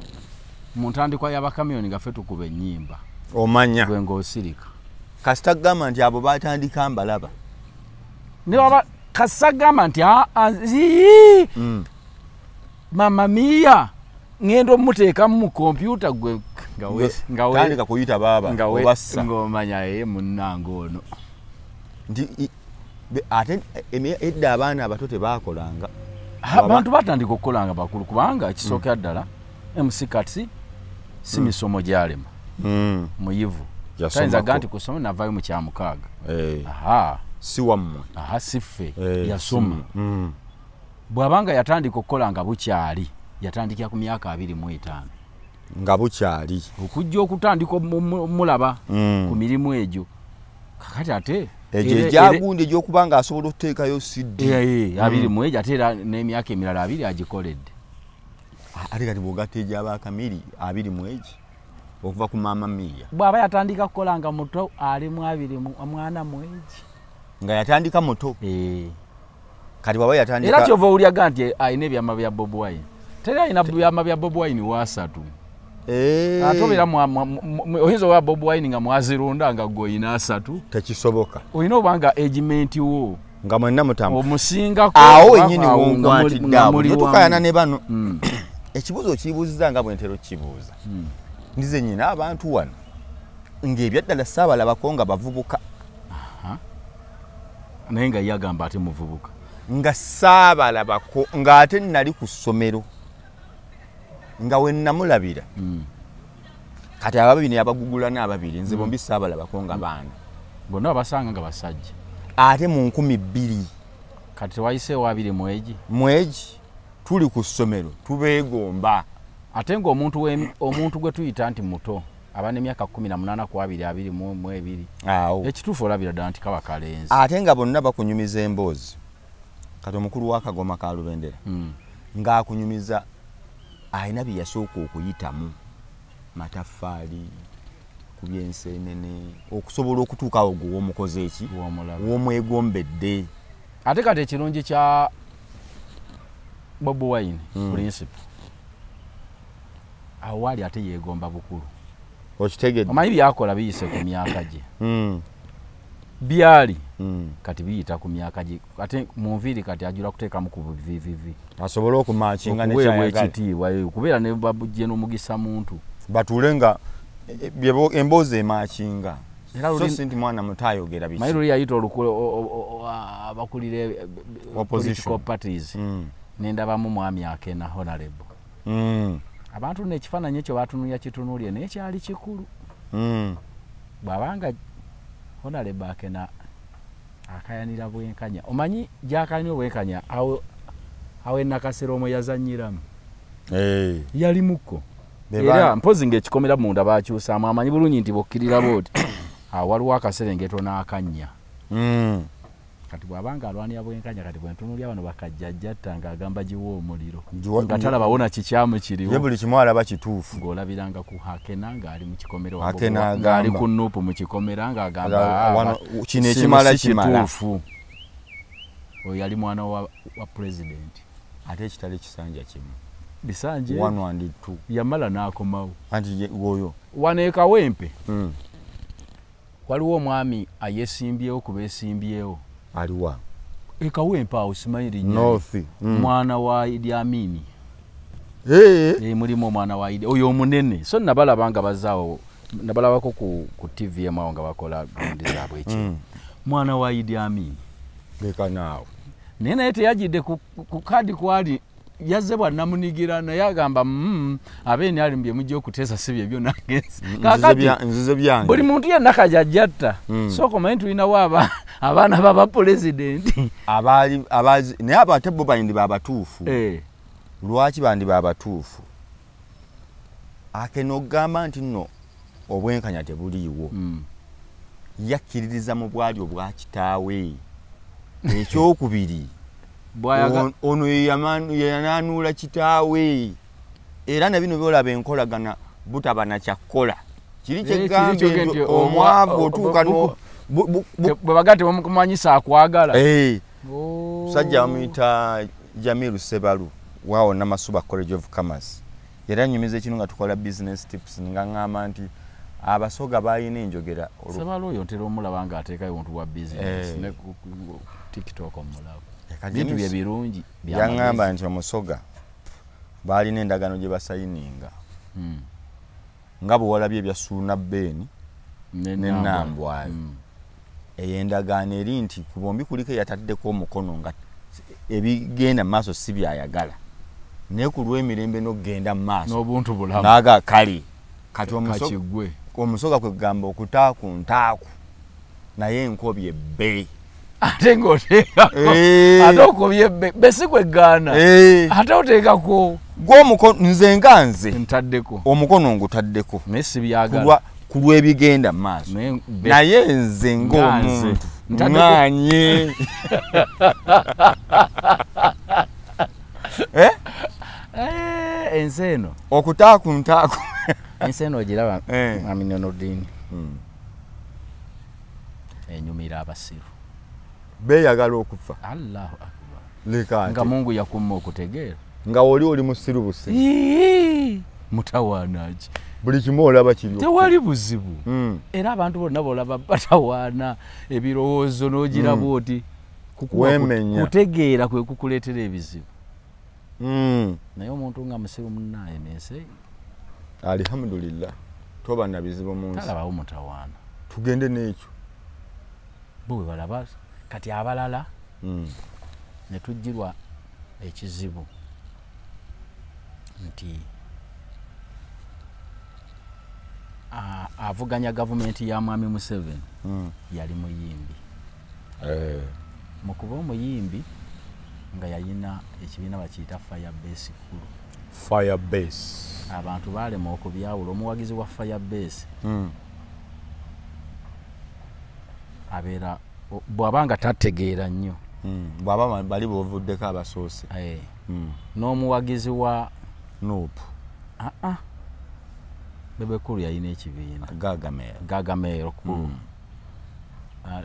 mu ntandikwa y'abakamyoni gaffe tukuba ennyimba omanya gwe ng'osirika kasita gamba nti abo batandika mbalaba ne waba kasita gamba nti mama mia ngendo muteeka mu kompyuta gwe tandika kuyita baaba obassa ng'omanya munnange ono nti ate edda abaana abato tebaakolanga abantu batandika okukolanga bakulu kubanga kisookera ddala MC si misomo gyalema muyivu tayinza ga nti kusoma navaayo mu kyamukaaga si wammwe si ffe yasoma bw'abanga yatandika okukolanga bukyali yatandikira ku myaka 25 nga bukyali okujja okutandika mulaba ku mirimu egyo kakati ate egyo egyagundi egyokuba nga asobola okuteekayo CD 21 ate era n'emyaka emirala 2 agikoledde ate kati bw'ogatta egy'abakamiri 21 okuva ku maama Mia bw'aba yatandika kukola nga muto ali mu 2 mwana mwegi nga yatandika muto kati bw'aba yatandika era kyova owulyaga nti ayina ebyama bya Bob Wine teri ayina byama bya Bob Wine wasatu ate obeera oyinza owa Bob Wine nga mwazirunda nga gwe oyina 3 tekisoboka oyina obanga egimenti wo nga mwenna mutamu omusingako awo wenyini wonkwatidde netukayana ne bano ekibuuzo kibuuziza nga bwentero kibuuza ndize nyina abantu wano ng'ebyaddala saabalabako nga bavubuka naye nga yagamba ate muvubuka nga saabalabako ng'ate nali ku ssomero nga we nnamulabira kati ababiri yabagugula n'ababiri nze bombi saabalabako nga baana bonna babasanga nga basajja ate mu 2000 kati tewayiseewo 2 mwegi tuli ku ssomero tubeegomba ate ng'omuntu gwe tuyita nti muto aba n'emyaka 18 ku 22 awo ekituufu olabira ddala nti kaba kalenzi ate nga bonna bakunyumiza emboozi kati omukulu w'akagoma ka Lubendera ng'akunyumiza ayina bye yasooka okuyitamu mataffaali bakubye ensenene okusobola okutuuka awo gwe womukoze eki womwegombedde ate kati ekirungi kya Bobi Wine principle awo wali ate yeegomba bukulu okitegedde omanyi byakola biyise ku myaka gye byali kati biyita ku myaka gye ate mu nviiri kati ajula kuteekamu ku buvivivi asobole okumakinga nekyayagala ekitiibwa kubeera ne babujje n'omugisa muntu batuule nga emboozi emakinga so sinti mwana muto ayogera biki mayiro yayita abakulira political parties nendabamu mwami Akena honorable abantu n'ekifaananyi ekyo batunulya kitunulye naye kyali kikulu bw'abanga honorable Akena akayanira bwenkanya omanyi gyakanya obwenkanya awo Nakasero omwe yazanyiramu yali muko era mpozi ng'ekikomera munda bakyusaamu amanyi bulungi nti bokkirira booti awo waliwo akaserengeto n'akanya kati bw'abanga alwanira bwenkanya kati bwentunulya bano bakajjajjatta ng'agamba giwa omuliro nga talabawona kikyamu kiriwo ye buli kimu alaba kituufu ng'olabiranga ku Akena ng'ali mu kikomera ng'ali ku Nuupu mu kikomera ng'agamba kino ekimala kituufu oyo yali mwana wa pulezidenti ate ekitali kisanja kimu bisanje 1 and 2 yamala n'akomawo anti oyo wano e Kawempe waliwo omwami ayesimbyewo ku beesimbyewo aliwa e Kawempe awo simanyi North mwana wa Idi Amin mulimu omwana wa Idi oyo omunene so nabalaba nga bazaawo nabalabako ku TV emawo nga bakola gundi zaabwe eki mwana wa Idi Amin leka naawe naye teyajidde ku kadi kwali yazze bwannamunigira naye agamba abeeni ali mbye mujja okuteesa si bye byo nangenzi nzize byange buli muntu yenna kajajjatta sooka omanyi tulinawo abaana b'abapulezidenti naye abo ate bo bandi babatuufu lwaki bandi babatuufu Akena okugamba nti nno obwenkanya tebuliiwo yakkiririza mu bwali obwa kitaawe ekyokubiri ono yananuula kitaawe era na bino byolaba enkolagana butaba na kyakkola kiri kyegambye nti omwavu otuuka bwe bagati bamukumanyisa akwagala musajja bamuyita Jamiru Sebalu waawo Namasuba College of Commerce era nyumiza ekino nga tukola business tips nga ngamba nti abasoga balina enjogera Sebalu oyo ntera omulaba nga ateekayo omuntu wa business ne TikTok omulaba bintu bye birungi yaŋŋamba nti omusoga balina endagano gye basayininga nga bwe walabye ebya Suuna Bbeeni n'Ennambwayo eyo endagaano eri nti ku bombi kuliko eyataddeko omukono nga ebigenda mu maaso si byayagala naye ku lw'emirembe n'okugenda mu maaso n'obuntu bulamu naaga kale kati omusoga kwe kugamba okutaaku ntaaku naye enkobye bbe ate ng'oteekako ate okobye bbe si kwegaana ate oteekako gw'omukono nze nga nze ntaddeko omukono ngutaddeko naye si byagala ku lw'ebigenda mu maaso naye nze ng'omuntu ŋŋanye ensi eno okutaaku ntaaku ensi eno ogiraba Aminuddin enyumira abasiru beeyagala okufa Allahu akbar leka nga Mungu yakumma okutegeera nga oli musiru busiru mutawaanaaki buli kimu olaba kiri tewali buzibu era abantu bonna bolaba batawaana ebirowoozo n'ogiraba oti kutegeera kwe kukuleetera ebizibu naye omuntu nga musiru munnaye nensi alhamdulillah toba na bizibu mu nsi talabawo mutawaana tugende n'ekyo bo bwe balaba kati abalala ne tujjirwa ekizibu nti avuganya gavumenti ya Mwami Museveni yali muyimbi mu kuba omuyimbi nga yalina ekibiina bakiyita Firebase kulu Firebase abantu balema okubyawula omuwagizi wa Firebase abeera bw'abanga tategeera nnyo bw'aba bali bovuddeko abasoose n'omuwagizi wa Nuupu Bebe Cool yalina ekibiina. Gargamel Cool.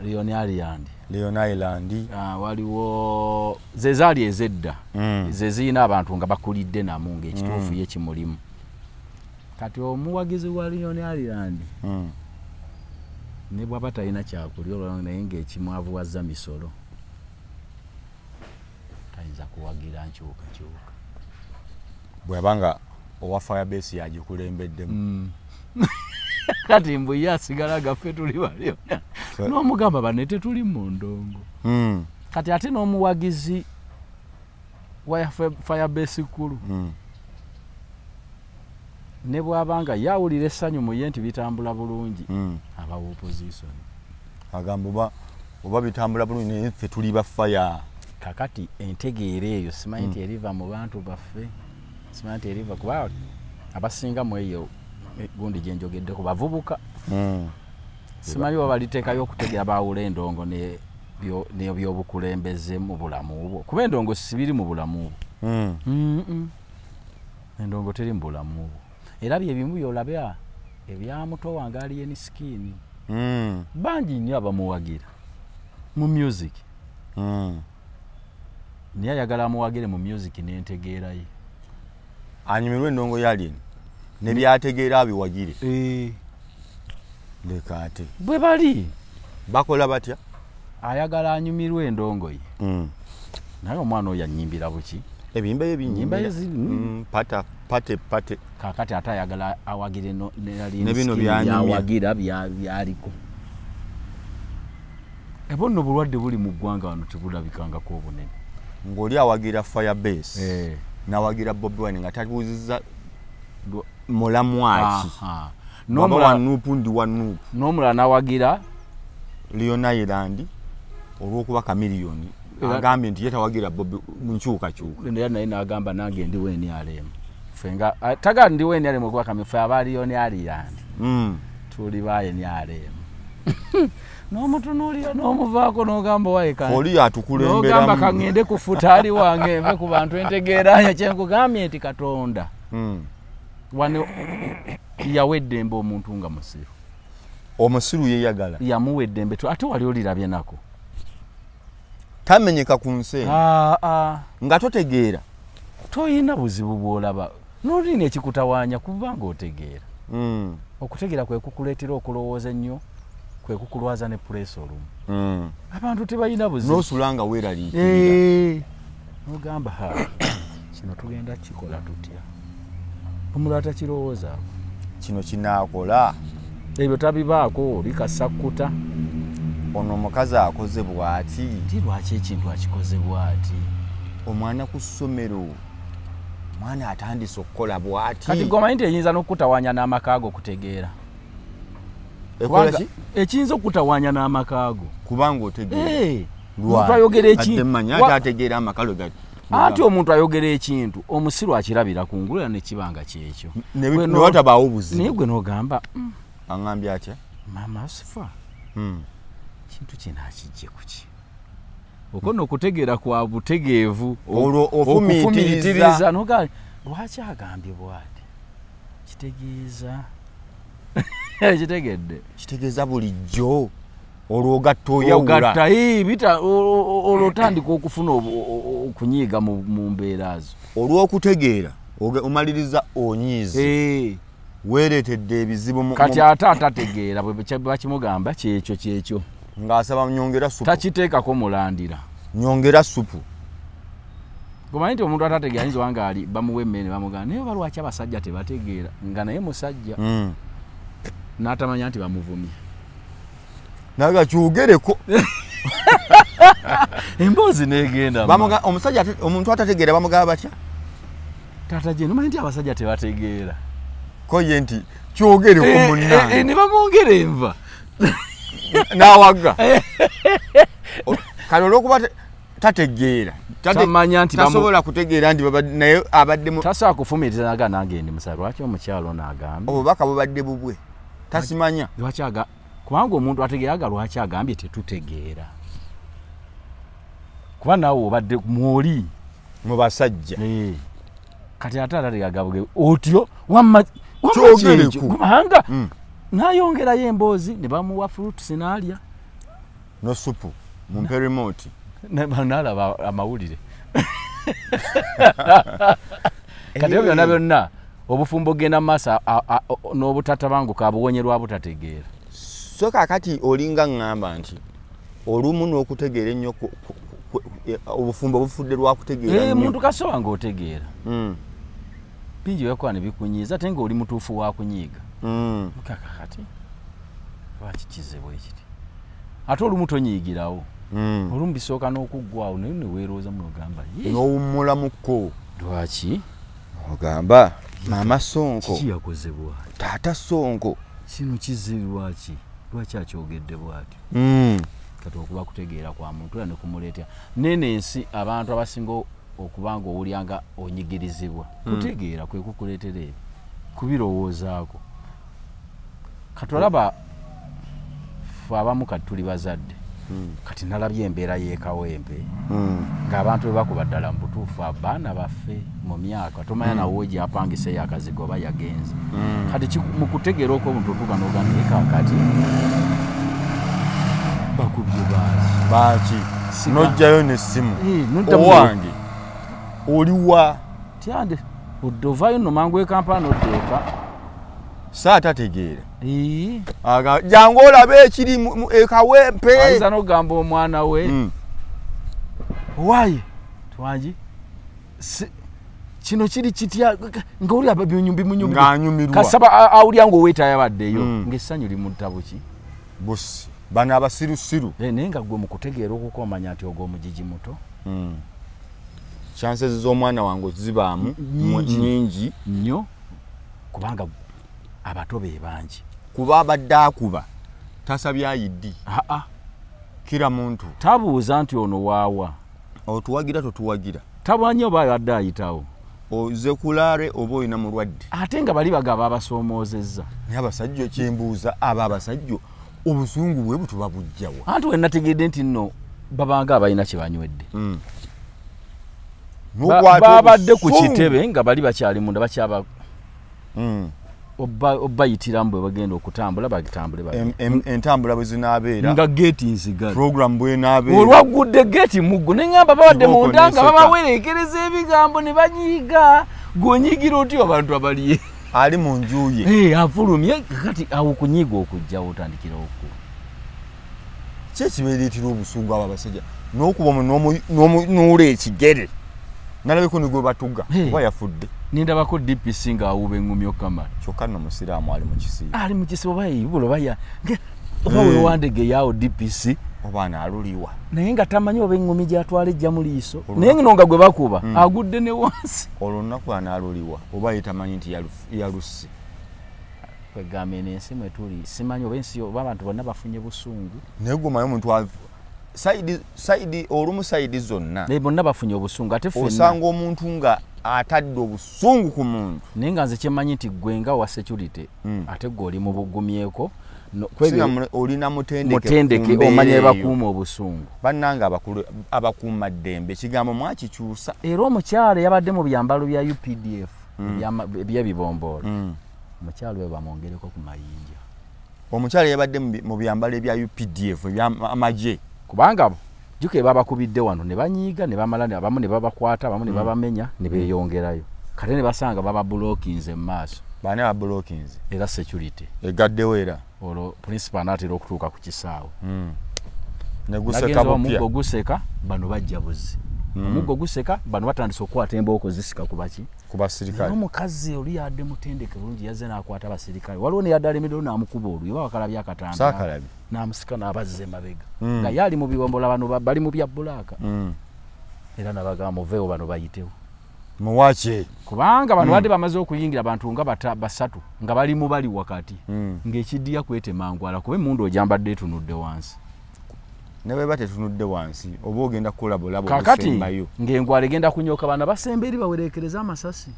Leon Island. Waliwo ze zaali ezedda. Ze zirina abantu nga bakulidde namu ng'ekituufu ye kimulimu. Kati omuwagizi wa Leon Island. Ne bw'aba talina kyakulya naye ng'ekimwavuwazza misolo. Tayinza kuwagira nkyuka. Bw'abanga owa Firebase yagikulembeddemu. Kati mbu ye asigala gaffe tuli bali. N'omugamba bane tetuli mu ndongo. Kati ate n'omuwagizi wa Firebase Kulu. Ne bw'abanga yawulira essanyu mu ye nti bitambula bulungi. Aba opposition. Agamba oba bitambula bulungi naye ffe tuli ba fire. Kakati entegeera eyo simanyi nti eriva mu bantu baffe. Simanyi nti eriva kuba abasinga mu eyo gundi gye njogeddeko bavubuka. Simanyi oba baliteekayo okutegeera baawula endongo n'ebyobukulembeze mu bulamu bwo. Kuba endongo sibiri mu bulamu bwo. Endongo teri mu bulamu bwo. Era byebimu byolabya ebya muto wange aliye ni skin. Bangi nnyo abamuwagira mu music. Niye ayagala amuwagire mu music n'entegeera ye. Anyumirwe endongo yali ne byategeera abiwagire. Leka ate. Bwe bali bakola batya? Ayagala anyumirwe endongo ye. Naye omwana oyo annyimbira buki? Ebiyimba ebinyimba pate. Kakati ate ayagala awagire ne bino byawagira byaliko. Ebo nno bulwadde buli mu ggwanga wano tebulabikangako obunene. Ng'oli awagira Firebase. Nawagira Bobi Wine nga tabuuzizza mulamwaki. N'omulala Nuupu ndi wa Nuupu. N'omulala nawagira Leon Island olw'okuba kamiliyoni. Agambye nti yetawagira Bobi nkyukakyuka. Naye naye n'agamba nange ndi weni alemu. Fenga taga ndi weni alemu okuba kamifu aba Leon Island. Tuli baye ni alemu. N'omutunuulira n'omuvaako n'ogamba waye kan. Oli atukulemberamu. N'ogamba kangende kufuta ali wange mve ku bantu entegeera kyenkugambye nti Katonda. Wano yawedde embe omuntu nga musiru. Omusiru yeyagala. Yamuwedde embe ate wali olirabye nako. Tamenyeka ku nsi. Nga totegeera. Toyina buzibu bw'olaba. N'olina ekikutawaanya kubanga otegeera. Okutegeera kwe kukuleetera okulowooza ennyo. Kwe kukulwaza ne press olumu. Abantu tebalina buzibu. N'osulanga weeraliikirira. N'ogamba kino tugenda kikola tutya. Omulala takirowooza. Kino kinaakola. Ebyo tabibaako oli kasakkuta. Ono omukazi akoze bw'ati. Nti lwaki ekintu akikoze bw'ati? Omwana ku ssomero. Mwana atandise okukola bw'ati. Kati gomanyi nti eyinza n'okutawaanya n'amakaago okutegeera. Ekolaki? Ekiyinza okutawaanya n'amakaago. Kubanga otegeera. Omuntu ayogera ekintu. Ate ategeera amakalo gati. Ati omuntu ayogera ekintu omusiru akirabira ku ngulu ne kibanga kyekyo. Ne watabaawo buzibu. Naye gwe n'ogamba. Angambye atya? Mama asifa. Kintu kino akijje kuki? Okono okutegeera kwa butegeevu. Okufumiitiriza. N'ogamba lwaki agambye bw'ati? Kitegeeza. Kitegedde. Kitegeeza bulijjo. Olwogatta oyawula. Ogatta bita olwotandika okufuna okunyiiga mu mbeera zo. Olw'okutegeera omaliriza onyiize. Weeretedde ebizibu. Kati ate atategeera bwe bakimugamba kyekyo. Ng'asaba nyongera supu. Takiteekako mulandira. Nyongera supu. Gomanyi nti omuntu atategeera ayinza wanga ali bamuwa emmere bamugamba naye oba lwaki abasajja tebategeera nga naye musajja. N'atamanya nti bamuvumye. Naga kyogereko. Emboozi n'egenda. Omusajja omuntu atategeera bamugamba batya? Taata gye nomanyi nti abasajja tebategeera. Ko ye nti kyogereko munnange. Ne bamwongera enva. N'awaga. Kale olw'okuba tategeera. Tamanya nti tasobola kutegeera nti naye abaddemu. Tasobola kufumiitiriza nange ndi musayi lwaki omukyalo n'agambye. Obubaka bubadde bubwe. Tasimanya. Lwaki kubanga omuntu ategeeraga lwaki agambye tetutegeera. Kuba naawe obadde mu basajja. Kati ate atategeeraga otyo wamma Kyogereku. Kubanga nayongerayo emboozi ne bamuwa fruits n'alya. No supu. Mumpe remote. Nalaba amawulire. Kati byonna byonna obufumbo genda masa n'obutatabanguka abuwonyerwa butategeera. So kakati olinga ngamba nti olumu n'okutegeera ennyo obufumbo bufudde lwa kutegeera. Muntu kasoba ng'otegeera. Bingi byakwana bikunyiiza ate ng'oli mutuufu wa kunyiiga. Kakati lwaki kizibwa ekiti ate olumu tonyiigirawo. Olumu bisooka n'okuggwawo naye ne weerooza munogamba n'owummulamuko. Lwaki ogamba maama Sonko kiki yakoze bw'ati, taata Sonko kino kizibwa lwaki akyogedde bw'ati. Kati okuba kutegeera kwa muntu era ne kumuleetera nene ensi abantu abasinga okubanga owulyanga onyigirizibwa kutegeera kwe kukuleetera ebyo kubirowoozaako. Kati olaba fe abamu kati tuli bazadde kati nalabye embeera y'ekawempe ng'abantu bwe bakuba ddala mu butuufu abaana baffe mu myaka tomanya nawo gyapangiseyo akazigo oba yagenze. Kati mu kutegeera okw'obuntu otuuka n'ogamba naye kaakati bakubye baaki n'ojjayo n'essimu owange oliwa tyande odde ovaayo nno mangu ekampala n'oddeeka saatategeera jangu olabe ekiri mu ekawempe. Ayinza n'ogamba omwana we owaaye twangi kino kiri kitya ng'oli ababimunyumbi ng'anyumirwa kasaba awulya ng'oweetayabaddeyo ng'essanyu limutabuki busi bano abasirusiru. Naye nga gwe mu kutegeera okuko omanya nti ogwo omugigi muto. Chances z'omwana wange zibaamu nnyingi nnyo kubanga abato be bangi. Kuba abadde akuba tasabye ayiddi. Kira muntu tabuuza nti ono waawa otuwagira totuwagira tabwanyi oba yadde ayitawo oze kulaare oba olina mulwadde ate nga bali bagaba abasoomoozezza. Naye abasajja kyembuuza abo abasajja obusungu bwe butuba bujjawa. Anti we nategedde nti nno babanga abalina kye banywedde. Babadde ku kitebe nga bali bakyali munda bakyaba obayitiramu bwe bagenda okutambula bagitambule entambula bwe zinaabeera nga geeti nzigale program bwe naabeera olwaggudde geeti muggo ne ngamba babadde munda nga babawerekereza ebigambo ne banyiiga g'onyiigira otyo abantu abaliye ali mu nju ye afulumye kati awo kunyiiga okujjawo otandikira okku kye kibeereetera obusungu abo abasajja n'okuba n'omunuula ekigere nalabeko nigwe batuga oba yafudde. Nindabako DPC ng'awuba eŋŋumi okamala kyokka nno musiraamu ali mu kisiibo ali mu kisiibo oba yibulo oba wewandege yaawo DPC oba anaaluliwa naye nga tamanyi oba eŋŋumi gy'atwala ejja mu liiso naye nno nga gwe bakuba agudde ne wansi olunaku anaaluliwa oba yetamanyi nti yalusse. Kwegamba eno ensi mwe tuli simanyi oba ensi oba abantu bonna bafunye busungu naye gwomanyi omuntu saidi olumu saidi zonna bonna bafunye obusungu ate ffenna osanga omuntu nga atadde obusungu ku muntu. Naye nga nze kyemmanyi nti gwe nga wa security ate gwe oli mu bugumyeko olina mutendeke omanya bakuuma obusungu. Bannanga abakuuma ddembe ekigambo mwakikyusa. Era omukyala yabadde mu byambalo bya UPDF eby'ebibomboola omukyala we bamwongereko ku mayinja. Omukyala yabadde mu byambalo ebya UPDF eby'amagye kubanga juke babakubidde wano ne banyiiga ne bamala abamu ne babakwata abamu ne babamenya ne beeyongerayo kate ne basanga baba blockinze mu maaso. Baani aba blockinze? Era security egaddewo era olwo principal n'atera okutuuka ku kisaawe ne guseka bupya omuggo guseka bano bajja buzi omuggo guseka bano batandise okukwata embooko zisika ku basirikale. Omukazi oli yadde mutendeke bulungi yazze n'akwata abasirikale waliwo ne yadde alemeddewo n'amukuba oluyi oba bakalabye akatanda n'amusika n'abazza emabega nga ye ali mu biwombola bano bali mu bya bbulaaka era nabagamba muveewo bano bayitewo muwaki kubanga bano badde bamaze okuyingira abantu nga basatu nga balimu bali wakati ng'ekiddiya kwetemangwala kuba emmundu ojambadde etunudde wansi ne bwe batetunudde wansi oba ogenda kukola bulabo obusembayo ng'engwala egenda kunyoka bana basemba eri bawerekereza amasasi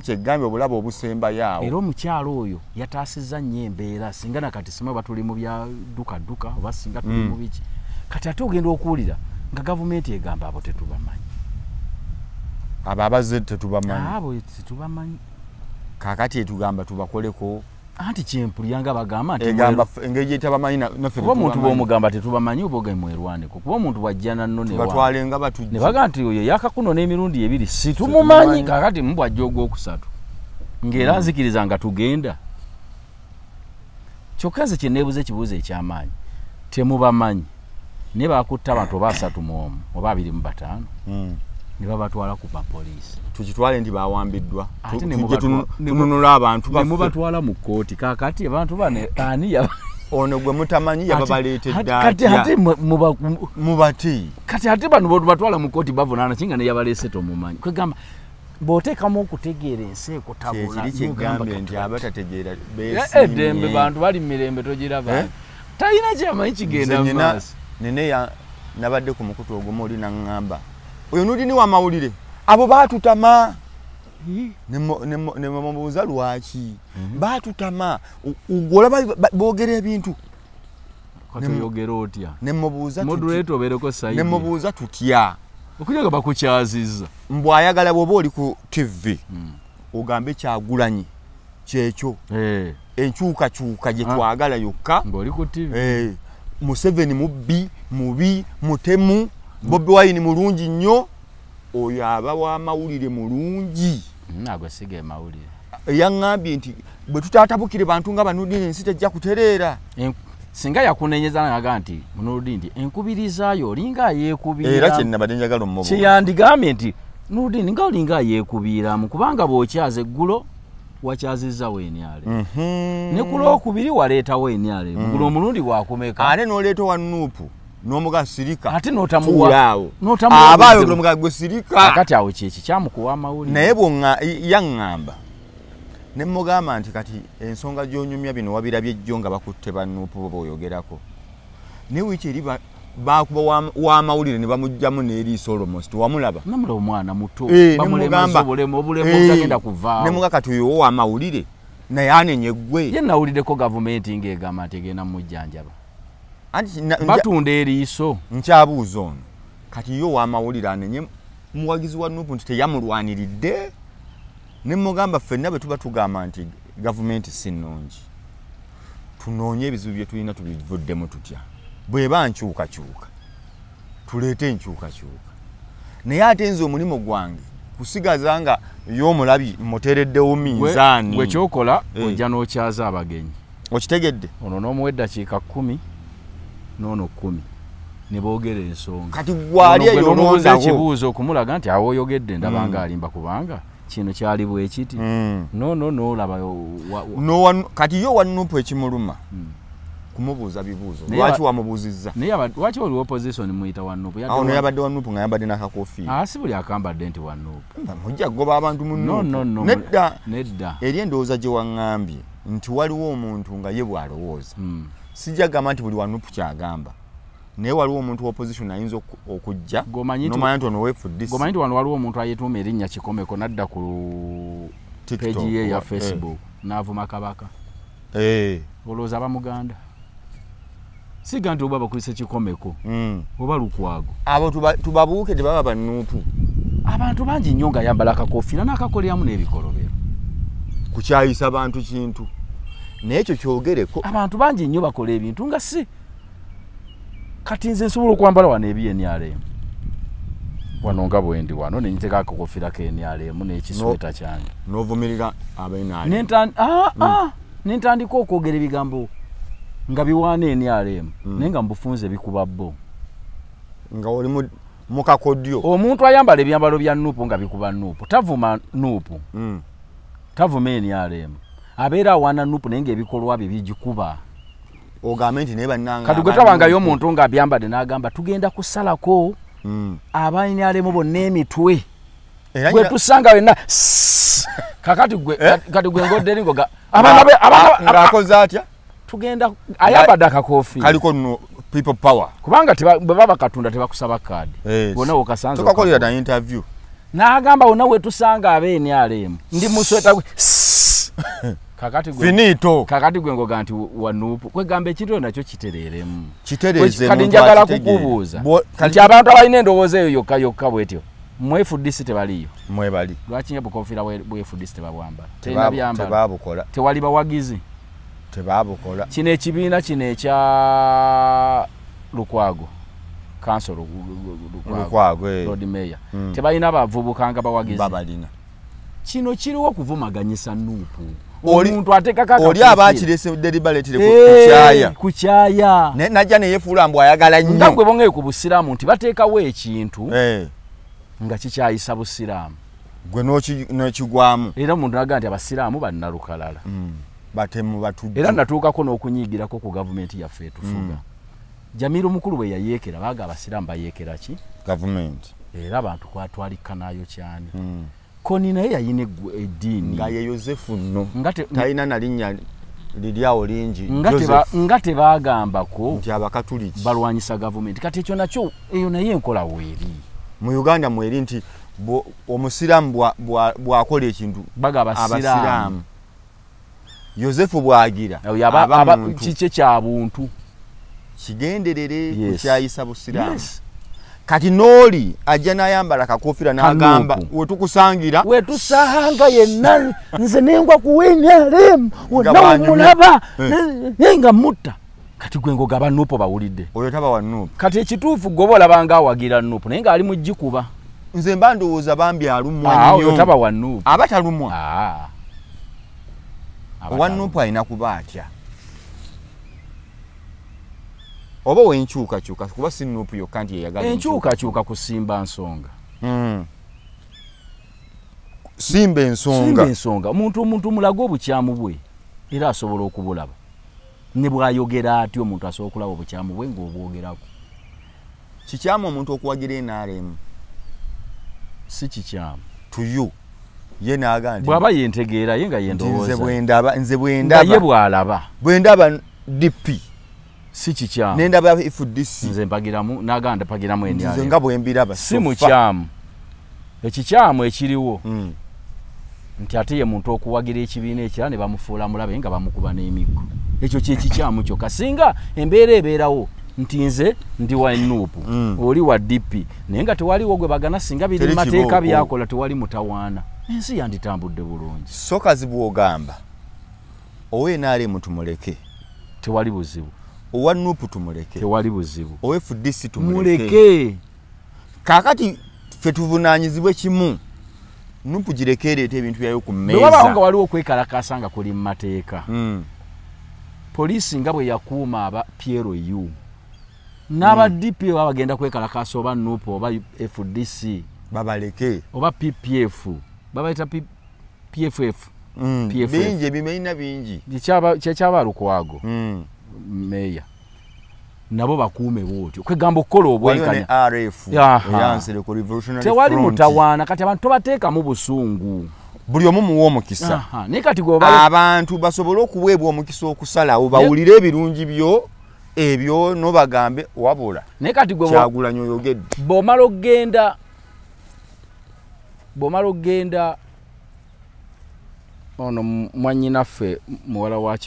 kyegambye obulabo obusembayo awo. Era omukyalo oyo yataasizza nnyo embeera singa nakati simanyi oba tuli mu bya dduka oba singa tuli mu biki kati ate ogenda okuwulira nga gavumenti egamba abo tetubamanyi abo abazze tetubamanyi abo tetubamanyi kakati etugamba tubakoleko anti kyempuliyanga bagamba nti egamba engeri etabamanyi naffe kuba omuntu bw'omugamba tetubamanyi oboga mwerwaneko kuba omuntu bwajja nanno batwalenga batujja ne baga nti oyo yakakuno n'emirundi ebiri situmumanyi kakati mubwajja ogwokusatu ng'era nzikiriza nga tugenda kyokka nze kyenneebuza ekibuuzo ekyamaanyi temubamanyi ne bakutta abantu oba 31 oba 25 ne babatwala ku bapoliisi tukitwale nti bawambiddwa tununula abantu ne mubatwala mu kkooti kakati abantu bane ani ono gwe mutamanyi yababaleetedde mubati kati ate bano batwala mu kkooti bavunaana kinga ne yabaleese tomumanyi kwegamba bw'oteekamu okutegeera ensi ekutabula kyekigambye nti abatategeera eddembe bantu bali mu mirembe togiraba talina kyamanyi kigenda mu maaso nene nabadde ku mukutu ogumu oli naŋŋamba oyo nudini wa mawulire abo baatutama ne mubuuza lwaki baatutama olaba boogera ebintu katoyogera otya ne mubuuza tutya okulyaga bakukyazizza mbwayagala bwoba oli ku TV ogambe Kyagulanyi kyekyo enkyukakyuka gye twagala yokka ng'oli ku TV Museveni mubbi mubi mutemu Bobi Wine mulungi nnyo oyo aba wa mawulire mulungi nago sige mawulire yaŋŋambye nti bwe tutatabukire bantu nga banudini ensi tejja kutereera singa yakunenyeza naga nti munudi nti enkubirizayo olinga yeekubira era kyenabadde njagala omubo kyeyandigambye nti nudini nga olinga yeekubiramu kubanga bw'okyaza eggulo wakyazizza wenyale ne kulwokubiri waleetawo enyale guno omulundi gwakumeka ate n'oleeta wa Nuupu n'omuga sirika ate n'otamuwa abaayo omuga gwe sirika akati awo kyeki kyamukuwa amawulire naye bwonga yaŋŋamba ne mugamba nti kati ensonga gy'onyumya bino wabirabye jjo nga bakutte ba Nuupu bo b'oyogerako ne wiiki eri bakuba w'amawulire ne bamugjamu n'eriiso almost wamulaba namulaba omwana muto bamulemaza obulemu obutagenda kuvaawo ne muga kati oyo w'amawulire naye anenye eggwe ye nawuliddeko gavumenti ng'egamba nti egenda mujjanjaba batunda eriiso nkyabuuza ono kati yo w'amawulire anenye muwagizi wa Nuupu nti teyamulwaniridde ne mugamba ffenna bwe tuba tugamba nti gavumenti si nnungi tunoonye ebizibu bye tulina tubivuddemu tutya bweba nkyukakyuka tuleete enkyukakyuka naye ate nze omulimu gwange kusigaza nga y'omulabi muteereddewo minzaani gwe kyokola ojja n'okyaza abagenyi okitegedde ono n'omuwa eddakiika 10 n'ono 10 ne boogera ensonga kati gwali eyo olondawo ekibuuzo okumulaga nti awo oyogedde ndabanga alimba kubanga kino kyali bwekiti n'olaba kati yo wa Nuupu ekimuluma kumubuuza bibuuzo lwaki wamubuuzizza naye lwaki oli opposition muyita wa Nuupu ono yabadde wa Nuupu nga yabadde n'akakoofiira si buli akambadde nti wa Nuupu mujja kugoba abantu mu Nuupu nedda eri endowooza gye waŋŋambye nti waliwo omuntu nga ye bw'alowooza sijja gamba nti buli wa Nuupu kyagamba naye waliwo omuntu wa opposition ayinza okujja nomanya nti ono weefuddise gomanyi nti wano waliwo omuntu ayetuuma erinnya Kikomeko nadda ku peegi ye ya Facebook n'avuma Kabaka olowooza abamuganda siga nti oba bakulise Kikomeko oba Lukwago abo tubabuuke tebaba ba Nuupu abantu bangi nnyo nga yambala akakofiira n'akakoleramu n'ebikolobero kukyayisa bantu kintu naye ekyo kyogereko abantu bangi nnyo bakola ebintu nga si kati nze nsobola okwambala wano eby'NRM wano nga bwendi wano nenyiteka akakofiira k'NRM n'ekisweta kyange n'ovumirira ab'NRM nentandika okwogera ebigambo nga biwaana NRM naye nga mbufunze bikuba bbo nga oli mu kakodyo omuntu ayambala ebyambalo bya Nuupu nga bikuba Nuupu tavuma Nuupu tavuma NRM abeera awaana Nuupu naye ng'ebikolwa bye bigikuba ogambe nti naye bannanga kati gwe tabangayo omuntu ng'abyambadde n'agamba tugenda kusalako aba NRM bonna emitwe gwe tusanga wenna kakati gwe ngodde eringo ng'akoze atya tugenda ayambadde akakofiira kaliko no people power kubanga bwe baba katunda tebakusaba kaadi bonna wokasanze tukakolera na interview n'agamba wonna wetusanga aba NRM ndi musweta kakati gwe ngoga nti wa Nuupu kwegamba ekintu nakyo kitereeremu kitereeze kati njagala kukubuuza nti abantu abalina endowooza eyo yokka bwetyo Mwe FDC tebaliyo. Mwe bali. Lwaki nya bukofira bwe FDC tebabwamba. Tena byamba. Tebabukola. Tewali bawagizi. Tebabukola. Kino ekibiina kino ekya Lukwago. Council Lukwago. Lord Mayor. Tebalina bavubuka nga bawagizi. Babalina. Kino kiriwo kuvumaganyisa Nuupu. Omuntu ateka kaka. Oli abakirese deliberate kukyaya. Kukyaya. Najja ne yefuula mbu ayagala nnyo. Ndagwe bonge ku busiramu nti bateekawo ekintu. Nga kikyayisa busiramu. Gwe n'okigwamu. Era omuntu naga nti abasiramu bannalukalala. Batemu batujju. Era natuukako n'okunyigirako ku gavumenti yaffe etufuga. Jamiru mukulu bwe yayeekera baga abasiramu bayeekera ki? Gavumenti. Era abantu kwatwalika nayo cyane. Koni naye yayine eddiini. Nga ye Yosefu nno. Talina na linnya liryawo lingi. Ngate bagambako nti abakatuliki balwanyisa gavumenti. Kati ekyo nakyo eyo naye enkola weeri. Mu Uganda mweri nti omusiramu bwakola ekintu baga abasiramu. Yosefu bwagira kiki kya buntu kigenderere kukyayisa busiramu. Kati noli ajja n'ayambala kakofira n'agamba wetusanga yenna nze nengwa kuwenyalem wonna mulaba nenga mutta kati gwe ngogaba Nuupu bawulidde oyo taba wa Nuupu. Kati ekituufu gwe olabanga awagira Nuupu naye nga ali mu jikuba. Nze mba ndowooza bambi alumwa nnyo. Oyo taba wa Nuupu. Abatalumwa. Wa Nuupu alina kuba atya. Oba wenkyukakyuka kuba si Nuupu yokka nti yeyagala enkyukakyuka kusimba nsonga. Simba ensonga. Omuntu mulaga obukyamu bwe era asobola okubulaba. Ne bwayogera atyo omuntu asobola okulaba obukyamu bwe ng'obwogerako. Kikyamu omuntu okuwagira NRM. Si kikyamu. Tuyu. Ye n'aga nti bw'aba yentegeera ye nga yendowooza. Nze bwendaba. Ye bw'alaba. Bwendaba DP. Si kikyamu. Nendaba FDC. Nze mpagiramu n'aganda pagiramu NRM. Nze nga bwembiraba. Si mukyamu. Ekikyamu ekiriwo. Nti ate ye muntu okuwagira ekibiina ekira ne bamufuula mulabe nga bamukuba n'emiggo. Ekyo kyekikyamu kyokka. Singa embeera ebeerawo nti nze ndi wa Nuupu oli wa DP naye nga tewaliwo gwe bagana singa biri mateeka byakola tewali mutawaana ensi yanditambudde bulungi. Sokazi bw'ogamba owe NRM tumuleke tewali buzibu. Owa Nuupu tumuleke tewali buzibu. Owe FDC tumuleke. Kakati ffe tuvunaanyizibwe kimu. Nuupu girekeereeta ebintu byayo ku mmeeza. Bwe wabawo nga waliwo okwekalakaasa nga kuli mu mateeka. Poliisi nga bwe yakuuma aba PRU n'aba DP bagenda kwekalakaasa oba Nuupu oba FDC babaleke oba PPF babayita PFF. Bingi ebimenyina bingi kyekyaba Lukwago Meya nabo bakuume bootyo kwegamba okukola obwenkanya tewali mutawaana kati abantu tobateeka mu busungu buli omu muwa omukisa. Naye kati abantu basobole okuweebwa omukisa okusalawo bawulire ebirungi byo ebyo nobagambe wabula. Naye kati Kyagulanyi oyogedde bw'omala ogenda ono mwannyinaffe muwala wa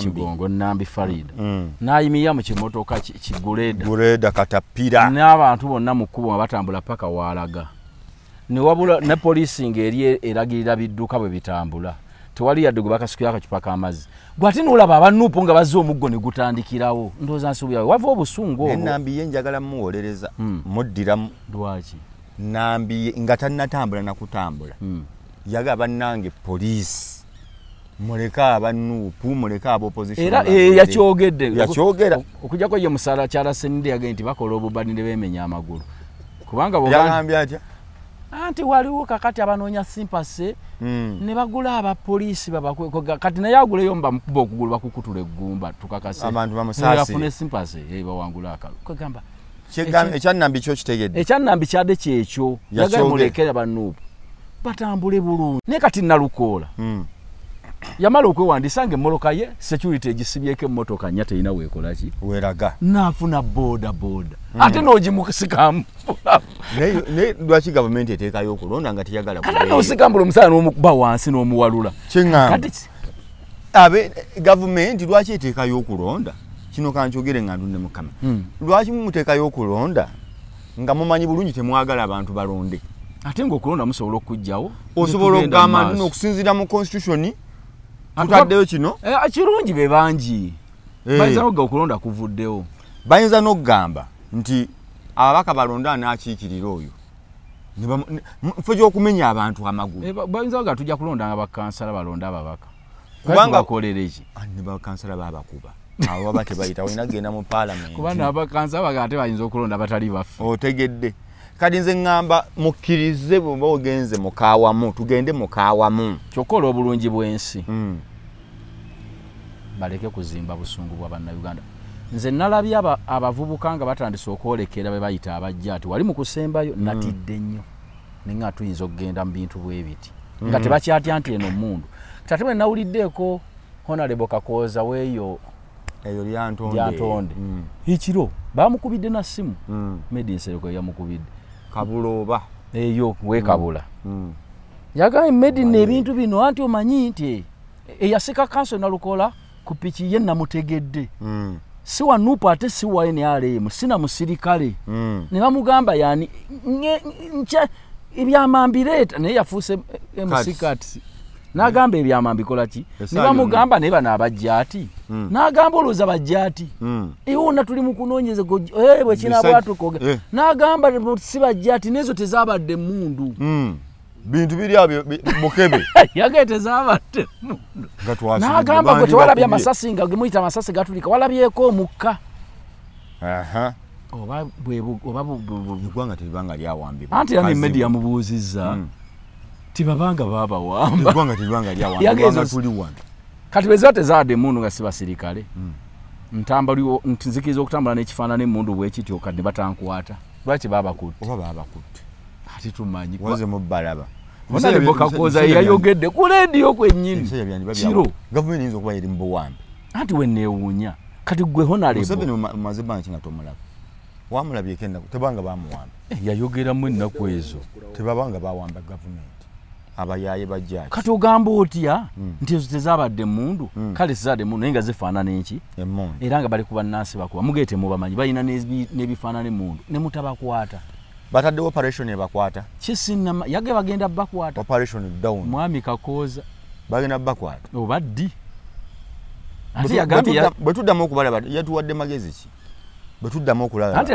Kigongo Nambi Farida n'ayimira mu kimotoka Gureda Katapira n'abantu bonna mu kkubo batambula paka waalaga ne wabula ne poliisi ng'eri eragirira bidduka bwe bitambula tewali yadde gwe bakasukira akacupa k'amazzi gw'ate n'olaba aba Nuupu nga bazze omuggo ne gutandikirawo ndowooza nsuubi yawe wava obusungu obwo. Nambi ye njagala muwolereza muddiramu. Lwaki? Nambi nga tannatambula na kutambula yaga bannange poliisi muleke aba Nuupu muleke aba opposition. Era yakyogedde yakyogera okujjako ye musala kyala senide yagenda nti bakola obubani ne beemenya amagulu kubanga yagambye atya anti waliwo kakati abanoonya simpase ne bagula abapoliisi kati naye aguleyo mbamukuba okugulu bakukutula eggumba tukakase abantu bamusaasi yafune simpase bawangula akalu kwegamba ekyanambi kyo kitegedde ekyanambi kyadde kyekyo yagala mulekera ba Nuupu batambule bulungi naye kati Nalukoola yamala okwewandiisa ng'emmoloka ye security egisibyeko emmotoka nnya terina weekola ki weeraga naafuna boda ate n'ogimusikambula naye lwaki gavumenti eteekayo okulonda nga teyagala kata n'osikambula omusala n'omukuba wansi n'omuwalula kyeŋŋamba gavumenti lwaki eteekayo okulonda kino kankyogere nga ndunde mukama lwaki mumuteekayo okulonda nga mumanyi bulungi temwagala abantu balonde ate ng'okulonda musobola okujjawo osobola okugamba nti okusinziira mu constitution tutaddeyo kino kirungi be bangi bayinza n'okugamba okulonda kuvuddewo bayinza n'okugamba nti ababaka balonda anaakiikirira oyo mufo gy'okumenya abantu amagulu bayinza nga tujja kulonda nga bakansala balonda ababaka kubanga bakolera eki ne bakansala babakuba abo baba tebayita walina genda mu parliament kubanga abakansala baga ate bayinza okulonda batali baffe otegedde kati nze ŋŋamba mukkirize bwe ogenze mukaawamu tugende mukaawamu kyokka olw'obulungi bw'ensi baleke kuzimba busungu bwa bannayuganda nze nalabye abavubuka nga batandise okwolekera be bayita abajja ati wali mu kusembayo natidde nnyo nenga tuyinza okugenda mu bintu bwe biti nga tebakyatya nti eno mundu tate bwe nawuliddeeko Honorable Kakooza weeyo eyo lyantonde ekiro bamukubidde na simu Medi Nsereko yamukubidde Kabulooba eyo weekabula yagambye Medi n'ebintu bino anti omanyi nti eyasika kanso nalukola ku piki ye namutegedde si wa nupa ate si wa NRM sina musirikale ne bamugamba yani nche ebyamambireta naye yafuuse emusikati n'agamba ebyamambi kola ki ne bamugamba naye bano abajja ati n'agamba olowooza bajja ati ewona tuli mu kunoonyeza bwe kina bwatukoge n'agamba si bajja ati n'ezo tezaabadde mundu bintu biri abyo mukebe yagete zabadde mundu n'agamba gwe tewalabye amasasi nga gemuyita amasasi gatulika walabyeko omukka oba eggwanga teribanga lyawambibwa anti yani Medi yamubuuzizza tibabanga babawamba eggwanga teribanga lyawambibwa tuli wano kati bwe ziba tezaadde mundu nga si basirikale nzikiriza okutambula n'ekifaanana emundu bwekityo kati ne batankwata lwaki babakutte oba babakutte ati tumanyi waze mubalaba Honorable Kakooza yayogedde ku leediyo kwennyini kiro gavumenti eyinza okuba eri mu buwambi anti we neewuunya kati gwe Honorable Museveni mumaze banki nga tomulaba wamulabyeko ennaku tebanga bamuwamba yayogeramu ennaku ezo tebabanga bawamba gavumenti abayaye bajjaaki kati ogamba otya nti ezo tezaabadde mundu kale zizaadde mundu naye nga zifaanana enki era nga bali ku bannansi bakuba mugeete mubamanyi balina n'ebifaanana emundu ne mutabakwata bataddewo operation ebakwata kisinama yage bagenda bakwata operation down mwami Kakooza bagenda bakwata oba ddi ati yagambye bwetuddamu okubalaba yatuwadde magezi ki bwetuddamu okulaba anti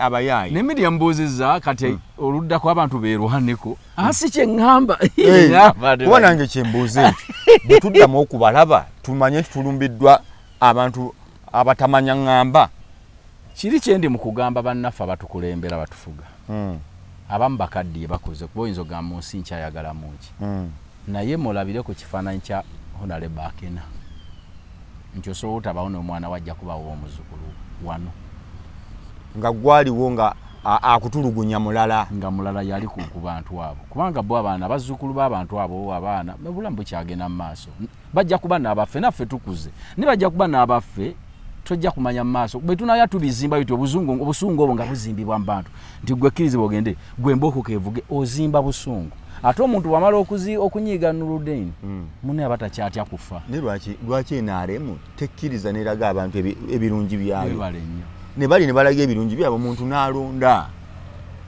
abayayi ne media mbuuzizza kati oludda ku abantu beerwaneko asi kye ŋŋamba kuba nange kyembuuze ekyo bwetuddamu okubalaba tumanye nti tulumbiddwa abantu abatamanya ŋŋamba kiri kyendi mu kugamba bannaffe abatukulembera batufuga abamu bakaddiye bakoze kuba oyinza ogamba mu nsi nkyayagalamu ki naye mulabire ku kifaananyi kya Honorable Akena nti osobola otabawo n'omwana wajja kubawo omuzukulu wano nga gwaliwo nga akutulugunya mulala nga mulala yali ku bantu abo kubanga bo abaana bazzukulu b'abantu abo abaana obulamu bukyagenda mu maaso bajja kuba n'abaffe naffe tukuze ne bajja kuba n'abaffe tojja kumanya mu maaso bwe tunaya tubizimba bityo obusungu obwo nga buzimbibwa mu bantu nti gwe kkiriza bwogende gwe mbooko kevuge ozimba busungu ate omuntu wamala okunyiiga Nurudeen munne abatakyatya kufa ne lwaki NRM tekkiriza neraga abantu ebirungi byayo ne bali ne balaga ebirungi byabo omuntu n'alonda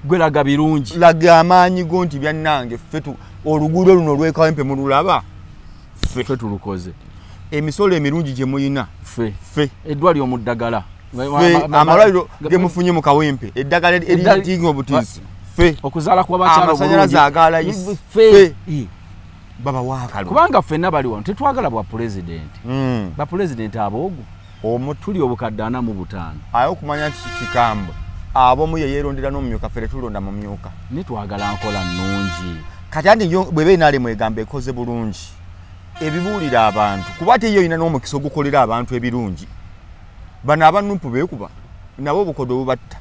gwe laga birungi laga amaanyi go nti byannange ffe oluguudo luno olw'ekawempe mululaba ffe tulukoze emisolo emirungi gye muyina ffe eddwaliro mu ddagala amalwaliro ge mufunye mu kawempe eddagala eritinga obutiisi ffe okuzaala kw'abakyala amasanyalaze agalayisi ffe baba waakalo kubanga ffenna bali wano tetwagala bwa pulezidenti bapulezidenti aboogu tuli obukadde 45 aye okumanya kikambwe abomu yeyeerondera n'omumyuka ffe tetulonda mu myuka nitwagala nkola nnungi kati andi bweba NRM egamba ekoze bulungi ebibuulira abantu kuba ate yo ina n'omukisa ogukolera abantu ebirungi bano abanumpu beekuba nabo obukodo bubatta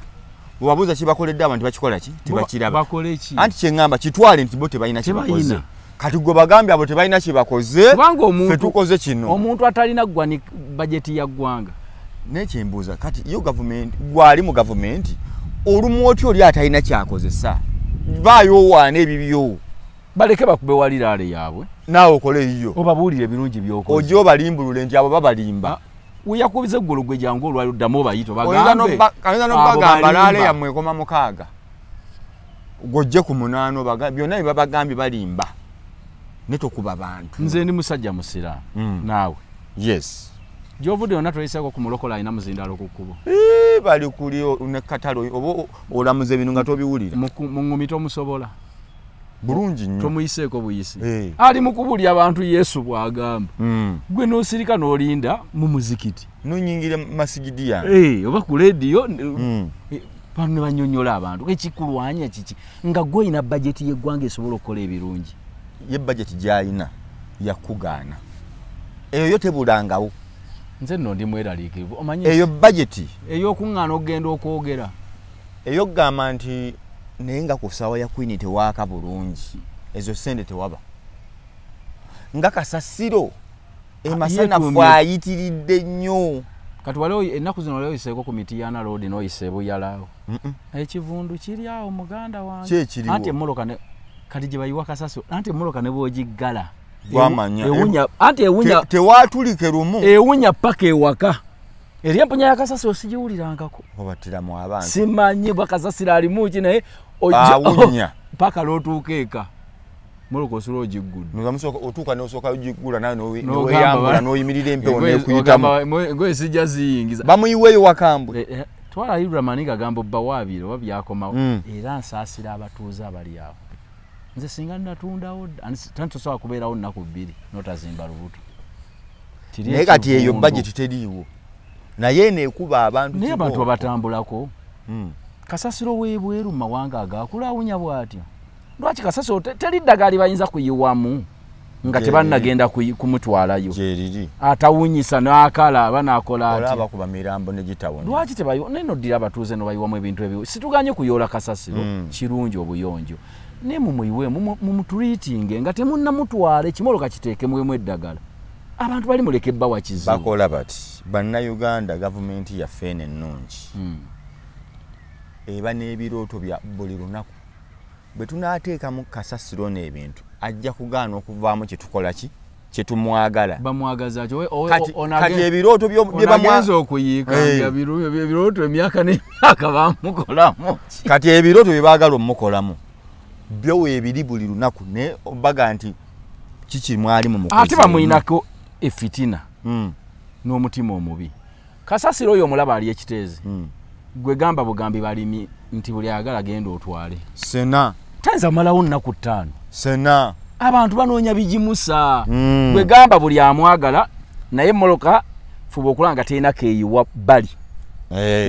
bwebabuuza kibakoledde abantu bakikola ki tebakiraba anti kyeŋŋamba kitwale nti bo tebalina kibakoze kati gwe bagambye abo tebalina kibakoze ffe tukoze kino omuntu atalina ggwani bajeti ya ggwanga nekyembuuza kati yo gavumenti gwali mu gavumenti olumu oti oli atalina kyakozesa baayowaana ebibyo baleke bakube waliraale yaabwe naawe okole iyo obabuulire ebirungi by'okoze ojja obalimbulule nti abo babalimba uyakubize eggulu gwe jangu olwali oddamu obayito kayinza n'obagamba laale yammwe ekoma mukaaga gojje ku munaano byonna bye babagambye balimba ne tokuba bantu. Nze ndi musajja musiraamu naawe yes gy'ovudde yonna toyiseeko ku mulokola alina muzindalo ku kkubo bali kuli ne katalo oba olamuza ebintu nga tobiwulira mu ŋŋumi tomusobola bulungi nnyo tomuyiseeko buyisi ali mu kubulya abantu Yesu bw'agamba gwe n'osirika n'olinda mu muzikiti nonyingira masigidi yange oba ku leediyo bano ne banyonyola abantu ekikulwanya kiki nga gwe olina bajeti y'eggwanga esobola okukola ebirungi ye bajeti gy'alina yakugaana eyo yo tebulangawo. Nze nno ndi mweraliikirivu omanyi eyo bajeti ey'okuŋŋaana okugenda okwogera eyo kugamba nti naye nga ku ssaawa ya Queen tewaaka bulungi ezo ssente tewaba nga kasasiro emasanafu ayitiridde nnyo kati wali ennaku zino wali oyiseeko ku Mitiana Road n'oyise ebuyalaawo ekivundu kiri awo muganda wange anti emmoloka kati gye bayiwa kasasiro anti emmoloka ne bw'ogiggala gwamanya anti ewunya tewatulike lumu ewunya paka ewaka eri empunya ya kasasiro sigiwulirangako obatiramu abantu simanyi bakasasiro alimu ki naye awunya paka lootuuka eka moloka osula ogiggudde otuuka n'osooka ogiggula nawe noweyambula n'oyimirira empewo nekuyitamu ngoye sijja ziyingiza bamuyiweeyo wakambwe twala Ibra Maniga gamba bbawaabire oba byakomawo era nsaasira abatuuze abali awo nze singa natundawo tantosobola kubeerawo nnaku bbiri notazimba lubuto naye kati eyo bajeti teriiwo naye neekuba abantu naye abantu babatambulako kasasiro weebweru mu mawanga agakulawunya bw'atyo lwaki kasasiro teri ddagala bayinza kuyiwamu nga tebannagenda kumutwalayo atawunyisa n'akala aba n'akola ati olaba kuba mirambo ne gitawunya lwaki nenoddira abatuuze no bayiwamu ebintu ebyo situganye kuyoola kasasiro kirungi obuyonjo ne mumuyiwe mumutreatinge nga temunnamutwala ekimoloka kiteekemwemu eddagala abantu bali muleke bbawa kizibu bakola bati bannayuganda gavumenti yaffe ennungi eba n'ebirooto bya buli lunaku bwe tunaateekamu kasasiro n'ebintu ajja kugaana okuvaamu kyetukola ki kyetumwagala bamwagaza kati ebirooto byebagenza okuyiika nga birooto emyaka n'emyaka bamukolamu kati ebirooto bye baagala omukolamu byo weebiri buli lunaku ne obaga nti kiki mwali mu mukozi ate bamuyinako efitina n'omutima omubi kasasiro oyo omulaba ali ekiteezi gwe gamba bugambi balimi nti buli ayagala agenda otwale sena tayinza malawo nnaku 5 sena abantu banoonya bigimusa gwe gamba buli amwagala naye moloka fuba okulanga terina keeyiwa bali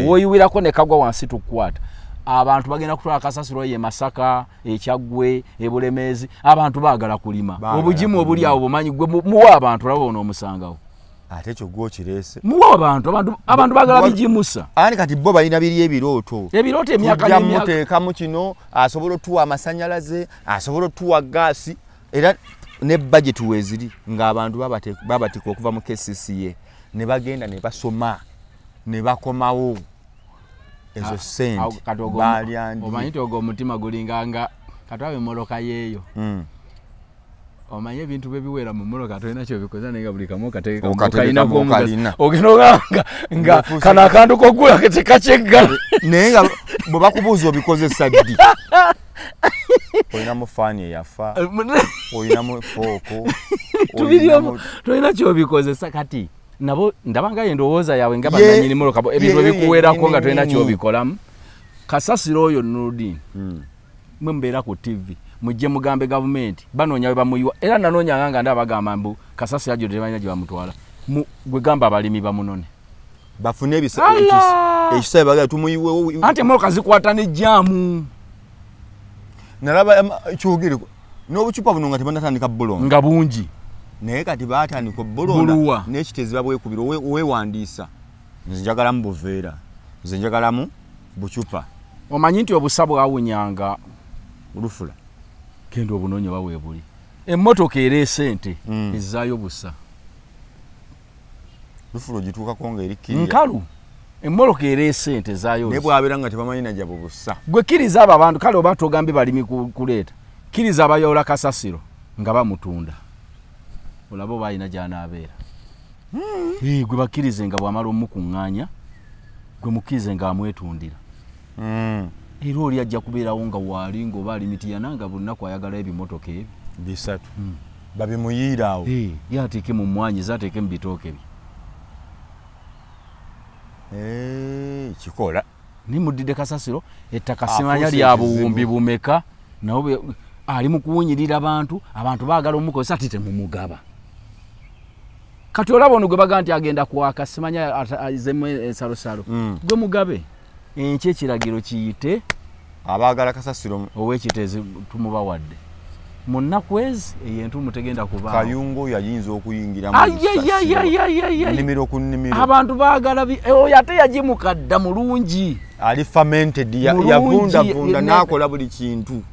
woyiwirako ne kagwa wansi tukwata abantu bagenda kutwala kasasiro ye Masaka ekyaggwe ebulemeezi abantu baagala kulima obugimu obuli awo bumanyi gwe muwa abantu labo onoomusangawo ate ekyo gwo kireese muwa abantu baagala bigimusa ani kati bo balina biri ebirooto emyaka n'emyaka muteekamu kino asobola otuwa amasanyalaze asobola otuwa gaasi era ne bajeti weeziri ng'abantu babatika okuva mu KCCA ne bagenda ne basoma ne bakomawo ezo sente balyandi omanyi togo omutima gulinganga katwabe moloka yeeyo omanyi ebintu bebiwera mu moloka tolina kyobikoza naye nga buli kamu okateekamu ogenda nga kano akantu kogula tekakyeggala naye nga bwe bakubuuza obikozesa ddi olinamu faani eyafa olinamu fooko tolina kyobikozesa kati nabo ndabanga endowooza yawe nga bannanyini moloka ebintu ebikuweerako nga tolina kyobikolamu kasasiro oyo Nurdin mwe mbeera ku TV mujje mugambe gavumenti banoonya we bamuyiwa era nanoonya nga ndabagamba mbu kasasiro ajo tebalina gye bamutwala gwe gamba abalimi bamunone bafune ekisaawe bagala tumuyiwewo anti moloka zikwata n'ejjaamu nalaba kyogere n'obucupa buno nga tebanatandika bulonda nga bungi naye kati baatandika bulonda n'ekiteezi babwekubira weewandiisa nze njagalamu buveera nze njagalamu bucupa omanyi nti obusa bwawunyanga olufula genda obunoonyi oba weebuli emmotoka era esente ezzaayo busa lufula ogituukako nga erikkirira nkalu emmoloka era esente ezzaayo naye bwabeera nga tebamanyi na gyabo busa gwe kkiriza abo abantu kale oba togambe balimi kuleeta kkiriza abayoola kasasiro nga bamutunda olaba oba alina gy'anaabeera gwe bakirize nga bwamala omukunganya gwe mukize nga amwetundira era oli ajja kubeerawo nga waali ng'oba alimitiana nga buli nnaku ayagala ebimotoka ebyo bisatu babimuyiiraawo ye ateeke mu mmwanyi ze ateeke mu bitooke bye kikola nimuddidde kasasiro ettaka simanya lya buwumbi bumeka nawe ali mu kuwunyirira abantu baagala omukozesa ati temumugaba kati olaba ono gwe baga nti agenda kwaka simanya azemu ensalosalo gwe mugabe enkye ekiragiro kiyite abaagala kasasiro ow'ekiteezi tumubawadde mu nnaku ezi entumu tegenda kubaawo kayungo yayinza okuyingira nnimiro ku nnimiro abantu baagala oyo ate yagimukadda mulungi ali fermented yavundavunda n'akola buli kintu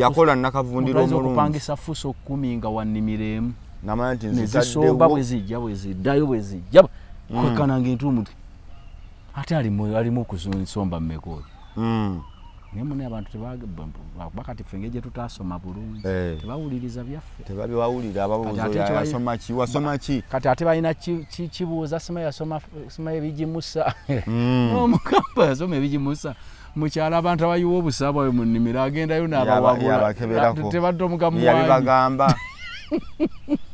yakola nakavundira omulungi okupangisa fuso 10 nga wannimiro emu namanya nti nezisomba bwe ziddayo bwe zijja kwekananga entumu ate alimu okusomba mmeka oyo naye mune abantu bakati ffe engeri gye tutaasoma bulungi tebawuliriza byaffe tebabiwawulira ababuuza yasoma ki wasoma ki kati ate balina kibuuza sima yasoma ebigimusa omukamba yasoma ebigimusa mukyala abantu abayiwa obusa bwawe mu nnimiro agendayo n'abawabula tebadde omugamu yali bagamba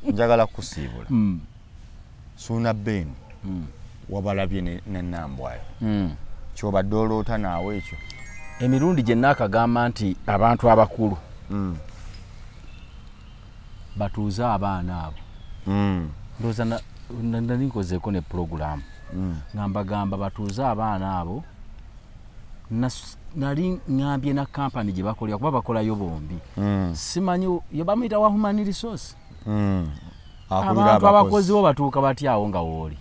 njagala kusiibula suuna bbeeni wabalabye n'ennambwayo kyobadde oloota naawe ekyo emirundi gye naakagamba nti abantu abakulu batuuze abaana abo ndowooza nali nkozeeko ne puroguramu ngambagamba batuuze abaana abo nali ngambye na kampani gye bakolera kuba bakolayo bombi simanyi yo bamuyita wa human resource abantu abakozi bo batuuka batyawo nga wooli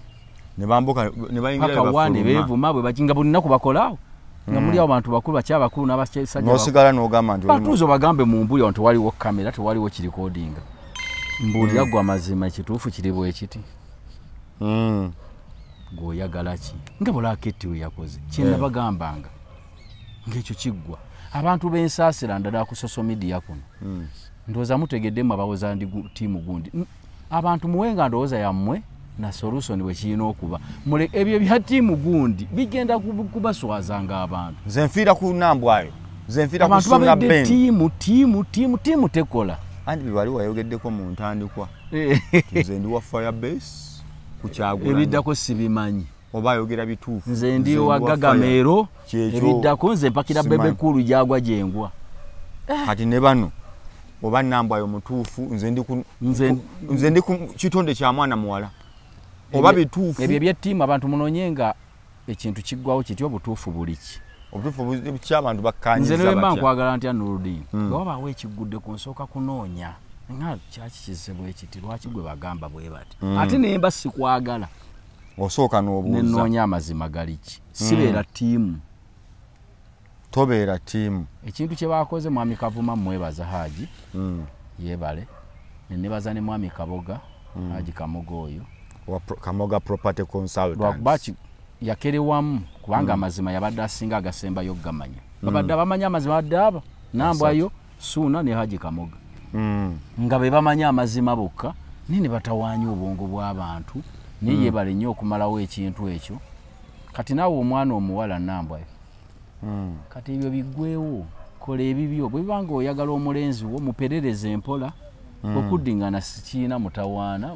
ne beevuma bwe bakinga buli nnaku bakolaawo nga muli abo bantu bakulu bakyabakulu n'abasajja n'osigala n'ogamba nti batuuze bagambe mu mbuli awo tewaliwo kamera tewaliwo kirikodinga mbuulira gwe amazima ekituufu kiri bwe kiti gw'oyagala ki nga Bulaketti we yakoze kyenabagambanga ng'ekyo kiggwa abantu b'ensaasira ndala ku social media kuno ndowooza mutegeddemu abawoza ndi ttiimu gundi abantu muwenga ndowooza yammwe na solution bwe kirina okuba ebyo bya ttiimu gundi bigenda kubaswazanga abantu nze nfiira ku nnambwayo nze nfiira ku Suuna Bbeeni ttiimu tekola andi bwali wayogeddeko mu ntandikwa nze ndi wa Firebase ku Kyagulanyi ebiddako sibimanyi oba ayogera bituufu nze ndi wa Gagameero ebiddako nze mpakira Bebekulu gyagwa gyengwa kati ne bano oba nnambwayo mutuufu nze ndi ku kitonde kya mwana muwala oba bituufu ebyo ebyettiimu abantu munonyenga ekintu kiggwawo kityo obutuufu buliki obutuufu ky'abantu bakkanyiza nze nemba nkwagala ntya Nurdin nga wabaawo ekigudde ku nsooka kunoonya nga kyaki kizibwa ekiti lwaki gwe bagamba bwe bati ate nemba sikwagala osooka n'obuuza nenoonya amazima galiki sibeera ttiimu tobeera ttiimu ekintu kye bakoze mwami Kavuma mwebaza Haji yeebale nenebaza ne mwami Kaboga Haji Kamoga oyo Kamoga Property Consultants lwakuba yakerewamu kubanga amazima yabadde asinga agasembayo gamanya babadde bamanya amazima badde aba nambwayo Suuna ne Haji Kamoga nga be bamanya amazima bokka nini batawaanya obwongo bw'abantu naye yeebale nnyo okumalawo ekintu ekyo kati naawe omwana omuwala nambwayo kati ebyo biggwewo kola ebibyo bwe bibanga oyagala omulenzi wo muperereze empola okuddingana sikiina mutawaana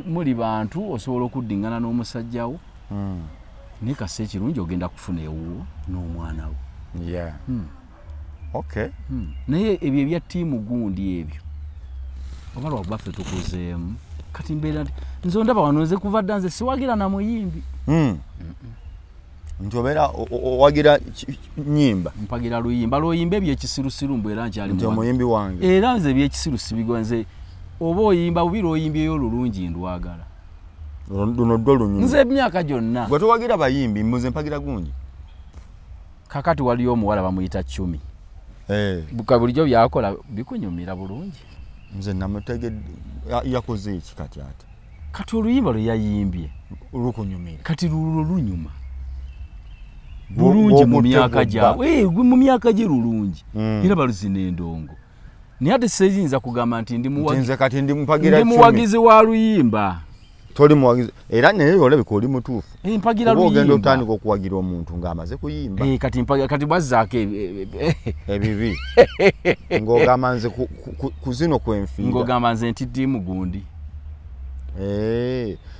muli bantu osobola okuddingana n'omusajjawo naye kase ekirungi ogenda kufuna ewuwo n'omwana wo naye ebyo ebya ttiimu gundi ebyo oba lwakuba ffe tukuzeemu kati mbeera nti nze ondaba wano nze kuva dda nze siwagira na muyimbi nti obeera owagira nnyimba mpagira luyimba lwoyimba ebyekisirusiru mbw era nkyali nti omuyimbi wange era nze ebyekisirusi bigwa nze oba oyimba bubi lwoyimbyeyo olulungi ndwagala luno ddwo lunyuma nze emyaka gyonna gwe towagira bayimbi muze mpagira gungi kakati waliyo omuwala bamuyita Cumi buka bulijjo byakola bikunyumira bulungi nze namutegedde yakoze eki kati ate kati oluyimba lwe yayimbye lukunyumira kati lunyuma bulungi mu myaka gyabwe mu myaka gye lulungi era baluzina endongo Niyate seyinza kugamba nti nze kati ndi mpagira 10 muwagizi wa Luyimba toli muwagizi era naye olabika oli mutuufu mpagira Luyimba ogenda otandika okuwagira omuntu ng'amaze kuyimba kati mpagira kati bazzaako ebibi ng'ogamba nze ku zino kwenfiira ng'ogamba nze nti ttiimu gundi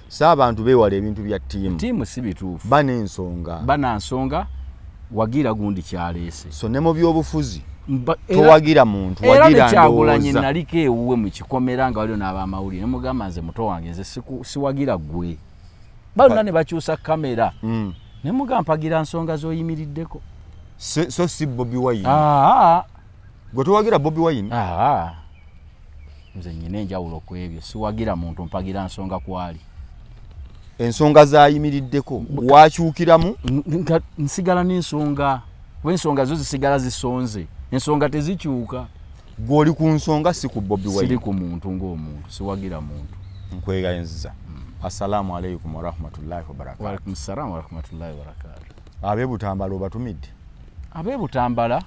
saabantu beewala ebintu bya ttiimu si bituufu banansonga wagira gundi kyaleese so ne mu byobufuzi towagira muntu wagira Kyagulanyi naliko ewuwe mu kikomera nga waliwo n'abamawulire ne mugamba nze muto wange nze siwagira gwe balina ne bakyusa kamera ne mugamba mpagira nsonga z'oyimiriddeko so si Bobi Wine gwe towagira Bobi Wine nze nyina enjawulo ku ebyo siwagira muntu mpagira nsonga kwali ensonga zayimiriddeko wakyukiramu nsigala n'ensonga w'ensonga zo zisigala zisonze ensonga tezikyuka gw'oli ku nsonga si ku Bobi Wine siri ku muntu ng'omuntu siwagira muntu nkwegayenziza assalamu alaikum warahmatullahi wabarakatuh wa alaikum assalam warahmatullahi wabarakatuh ab'ebutambala obatumidde ab'ebutambala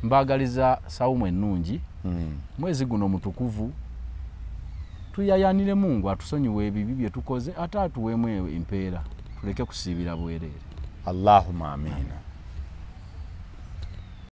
mbagaliza sawumu ennungi mwezi guno mutukuvu tuyayanire Mungu atusonyiwe ebibi bye tukoze ate atuweemu empeera tuleke kusiibira bwereere Allahumma amina